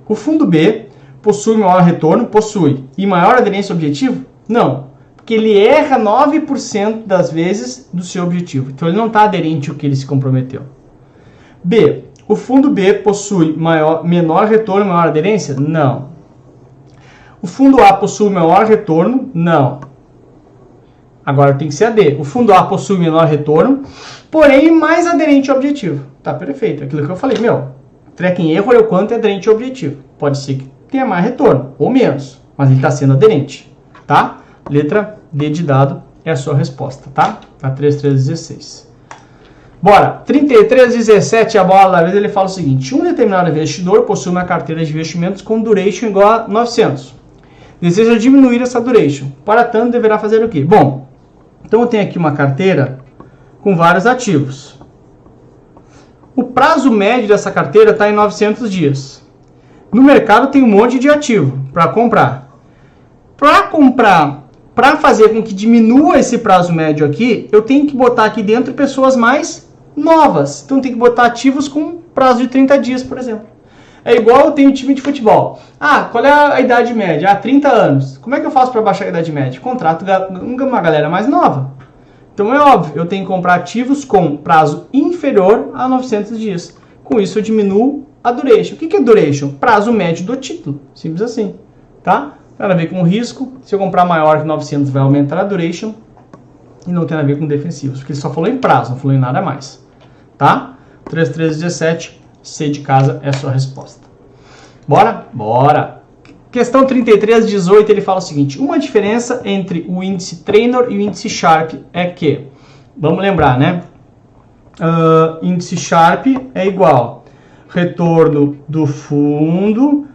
O fundo B possui maior retorno? Possui. E maior aderência ao objetivo? Não. Porque ele erra 9% das vezes do seu objetivo. Então, ele não está aderente ao que ele se comprometeu. B. O fundo B possui menor retorno e maior aderência? Não. O fundo A possui maior retorno? Não. Agora tem que ser a D. O fundo A possui menor retorno, porém mais aderente ao objetivo. Tá perfeito. Aquilo que eu falei, tracking error é o quanto é aderente ao objetivo. Pode ser que tenha mais retorno, ou menos, mas ele está sendo aderente. Tá? Letra D de dado é a sua resposta, tá? Tá 3316. Bora. 3317, a bola da vez, ele fala o seguinte. Um determinado investidor possui uma carteira de investimentos com duration igual a 900. Deseja diminuir essa duration. Para tanto, deverá fazer o quê? Bom, então eu tenho aqui uma carteira com vários ativos. O prazo médio dessa carteira está em 900 dias. No mercado tem um monte de ativo para comprar. Para fazer com que diminua esse prazo médio aqui, eu tenho que botar aqui dentro pessoas mais novas. Então, eu tenho que botar ativos com prazo de 30 dias, por exemplo. É igual eu tenho um time de futebol. Qual é a idade média? 30 anos. Como é que eu faço para baixar a idade média? Contrato uma galera mais nova. Então é óbvio, eu tenho que comprar ativos com prazo inferior a 900 dias. Com isso eu diminuo a duration. O que é duration? Prazo médio do título. Simples assim, tá? Tem a ver com o risco. Se eu comprar maior que 900, vai aumentar a duration. E não tem a ver com defensivos, porque ele só falou em prazo, não falou em nada mais. Tá? 3317, C de casa é a sua resposta. Bora? Bora! Questão 3318, ele fala o seguinte: uma diferença entre o índice Treynor e o índice Sharpe é que, vamos lembrar, né? Índice Sharpe é igual retorno do fundo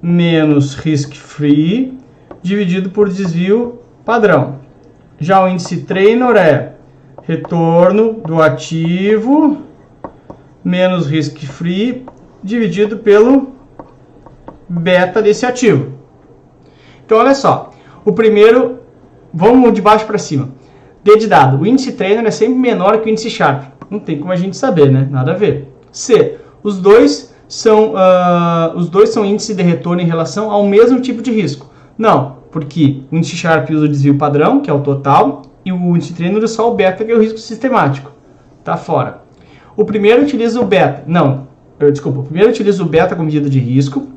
menos risk-free dividido por desvio padrão. Já o índice Treynor é retorno do ativo menos risk-free dividido pelo beta desse ativo. Então, olha só. O primeiro, vamos de baixo para cima. D de dado. O índice Treynor é sempre menor que o índice Sharpe. Não tem como a gente saber, né? Nada a ver. C. Os dois são índices de retorno em relação ao mesmo tipo de risco. Não, porque o índice Sharpe usa o desvio padrão, que é o total, e o índice Treynor é só o beta, que é o risco sistemático. Tá fora. O primeiro utiliza o beta. Desculpa. O primeiro utiliza o beta como medida de risco.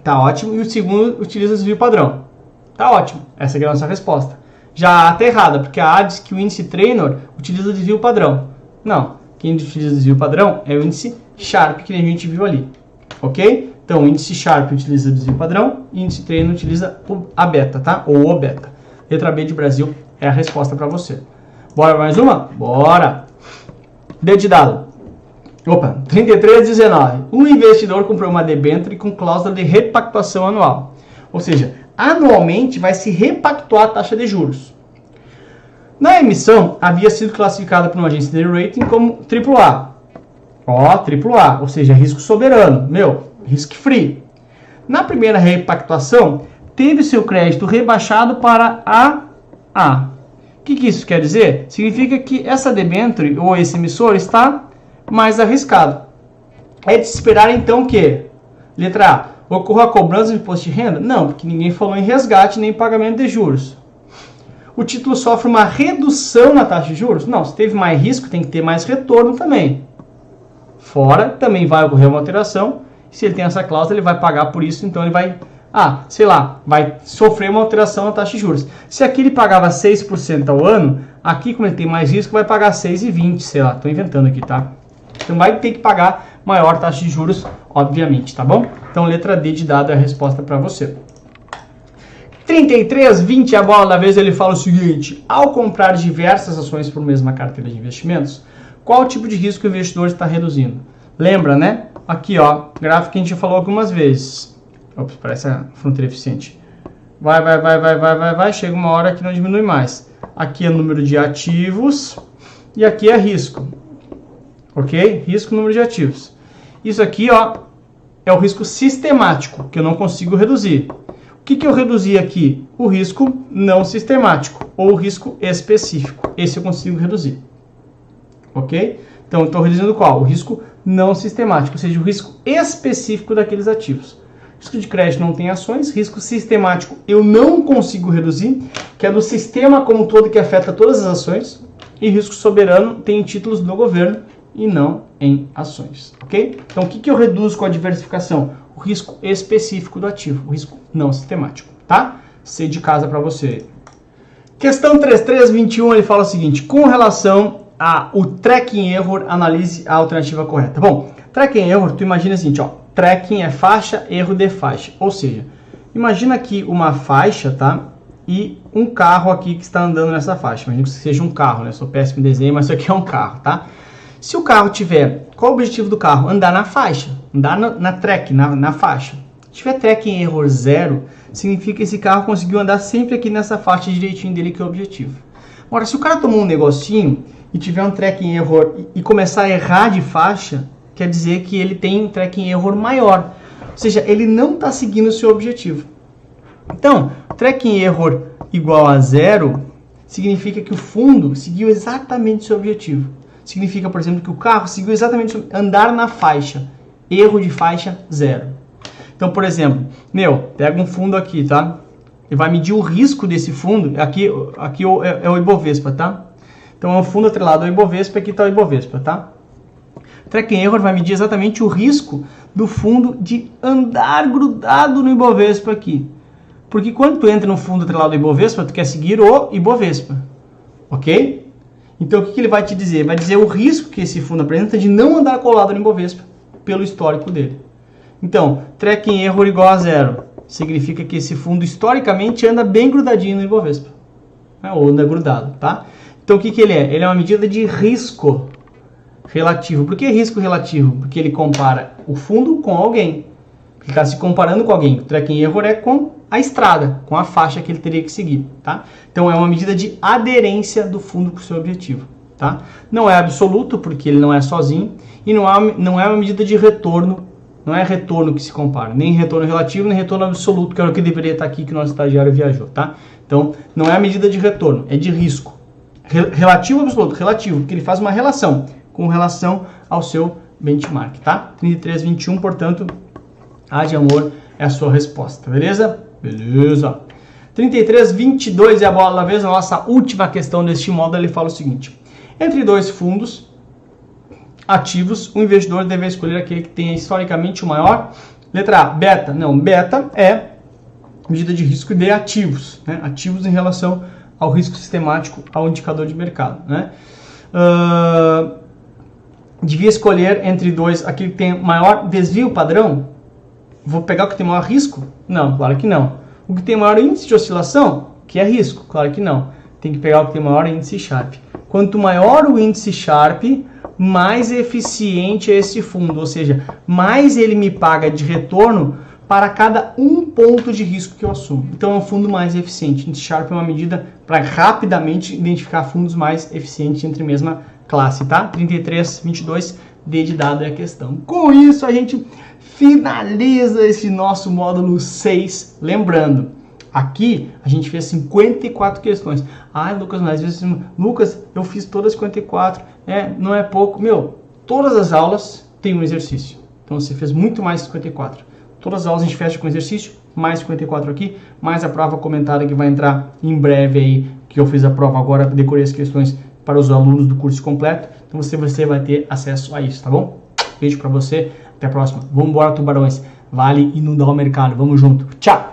Tá ótimo. E o segundo utiliza o desvio padrão. Tá ótimo. Essa aqui é a nossa resposta. Já a A está errada, porque a A diz que o índice Treynor utiliza o desvio padrão. Não. Quem utiliza o desvio padrão é o índice Sharpe, que a gente viu ali. Ok? Então, o índice Sharpe utiliza o desvio padrão e o índice Treynor utiliza a beta, tá? Ou o beta. Letra B de Brasil é a resposta para você. Bora mais uma? Bora! D de dado. 3319. Um investidor comprou uma debênture com cláusula de repactuação anual. Ou seja, anualmente vai se repactuar a taxa de juros. Na emissão, havia sido classificada por uma agência de rating como AAA. AAA, ou seja, risco soberano. Risk free. Na primeira repactuação, teve seu crédito rebaixado para AA. O que isso quer dizer? Significa que essa debênture ou esse emissor está mais arriscado. É de se esperar então que, letra A, ocorra a cobrança de imposto de renda? Não, porque ninguém falou em resgate nem pagamento de juros. O título sofre uma redução na taxa de juros? Não, se teve mais risco, tem que ter mais retorno também. Fora, também vai ocorrer uma alteração. Se ele tem essa cláusula, ele vai pagar por isso, então ele vai, vai sofrer uma alteração na taxa de juros. Se aqui ele pagava 6% ao ano, aqui, como ele tem mais risco, vai pagar 6,20, sei lá, estou inventando aqui, tá? Então vai ter que pagar maior taxa de juros, obviamente, tá bom? Então letra D de dado é a resposta para você. 3320, a bola da vez, ele fala o seguinte: ao comprar diversas ações por mesma carteira de investimentos, qual tipo de risco o investidor está reduzindo? Lembra, né? Aqui, ó, gráfico que a gente já falou algumas vezes. Ops, parece a fronteira eficiente. Vai, chega uma hora que não diminui mais. Aqui é o número de ativos e aqui é risco. Ok? Risco, número de ativos. Isso aqui, ó, é o risco sistemático, que eu não consigo reduzir. O que eu reduzi aqui? O risco não sistemático, ou o risco específico. Esse eu consigo reduzir. Ok? Então, eu estou reduzindo qual? O risco não sistemático, ou seja, o risco específico daqueles ativos. Risco de crédito não tem ações, risco sistemático eu não consigo reduzir, que é do sistema como um todo que afeta todas as ações, e risco soberano tem títulos do governo e não em ações, ok? Então, o que eu reduzo com a diversificação? O risco específico do ativo, o risco não sistemático, tá? C de casa para você. Questão 3321, ele fala o seguinte: com relação ao tracking error, analise a alternativa correta. Bom, tracking error, tu imagina o seguinte, ó, tracking é faixa, erro de faixa, ou seja, imagina aqui uma faixa, tá? E um carro aqui que está andando nessa faixa. Imagina que seja um carro, né? Eu sou péssimo em desenho, mas isso aqui é um carro, tá? Se o carro tiver, qual o objetivo do carro? Andar na faixa, andar na track, na faixa. Se tiver tracking error 0, significa que esse carro conseguiu andar sempre aqui nessa faixa direitinho dele, que é o objetivo. Agora, se o cara tomou um negocinho e tiver um tracking error e começar a errar de faixa, quer dizer que ele tem um tracking error maior. Ou seja, ele não está seguindo o seu objetivo. Então, tracking error igual a 0 significa que o fundo seguiu exatamente o seu objetivo. Significa, por exemplo, que o carro seguiu exatamente andar na faixa. Erro de faixa 0. Então, por exemplo, pega um fundo aqui, tá? E vai medir o risco desse fundo. Aqui é o Ibovespa, tá? Então, é um fundo atrelado ao Ibovespa, aqui está o Ibovespa, tá? Track and Error vai medir exatamente o risco do fundo de andar grudado no Ibovespa aqui. Porque quando tu entra no fundo atrelado ao Ibovespa, tu quer seguir o Ibovespa. Ok? Então o que ele vai te dizer? Vai dizer o risco que esse fundo apresenta de não andar colado no Ibovespa pelo histórico dele. Então, Track and Error igual a 0. Significa que esse fundo historicamente anda bem grudadinho no Ibovespa. Né? Ou anda grudado, tá? Então o que ele é? Ele é uma medida de risco relativo. Por que risco relativo? Porque ele compara o fundo com alguém. Ele está se comparando com alguém. O Track and Error é com a estrada, com a faixa que ele teria que seguir, tá? Então é uma medida de aderência do fundo com o seu objetivo, tá? Não é absoluto, porque ele não é sozinho, e não é uma medida de retorno, não é retorno que se compara, nem retorno relativo, nem retorno absoluto, que era o que deveria estar aqui, que o nosso estagiário viajou, tá? Então, não é a medida de retorno, é de risco. Relativo ou absoluto? Relativo, porque ele faz uma relação com relação ao seu benchmark, tá? 33,21, portanto, A de amor é a sua resposta, beleza? Beleza. 33,22 é a bola da vez, a nossa última questão deste módulo. Ele fala o seguinte: entre dois fundos ativos, o investidor deve escolher aquele que tenha historicamente o maior. Letra A, beta. Não, beta é medida de risco de ativos, né? Ativos em relação ao risco sistemático, ao indicador de mercado, né? Devia escolher entre dois aquele que tem maior desvio padrão. Vou pegar o que tem maior risco? Não, claro que não. O que tem maior índice de oscilação? Que é risco? Claro que não. Tem que pegar o que tem maior índice Sharpe. Quanto maior o índice Sharpe, mais eficiente é esse fundo. Ou seja, mais ele me paga de retorno para cada um ponto de risco que eu assumo. Então é um fundo mais eficiente. Índice Sharpe é uma medida para rapidamente identificar fundos mais eficientes entre a mesma classe, tá? 33,22, D de dado é a questão. Com isso a gente finaliza esse nosso módulo 6. Lembrando, aqui a gente fez 54 questões. Ai, Lucas, mas às vezes, Lucas, eu fiz todas as 54. Não é pouco. Meu, todas as aulas tem um exercício. Então você fez muito mais 54. Todas as aulas a gente fecha com exercício, mais 54 aqui, mais a prova comentada que vai entrar em breve aí, que eu fiz a prova agora, decorei as questões para os alunos do curso completo. Então você vai ter acesso a isso, tá bom? Beijo pra você, até a próxima. Vamos embora, tubarões. Vale inundar o mercado. Vamos junto. Tchau!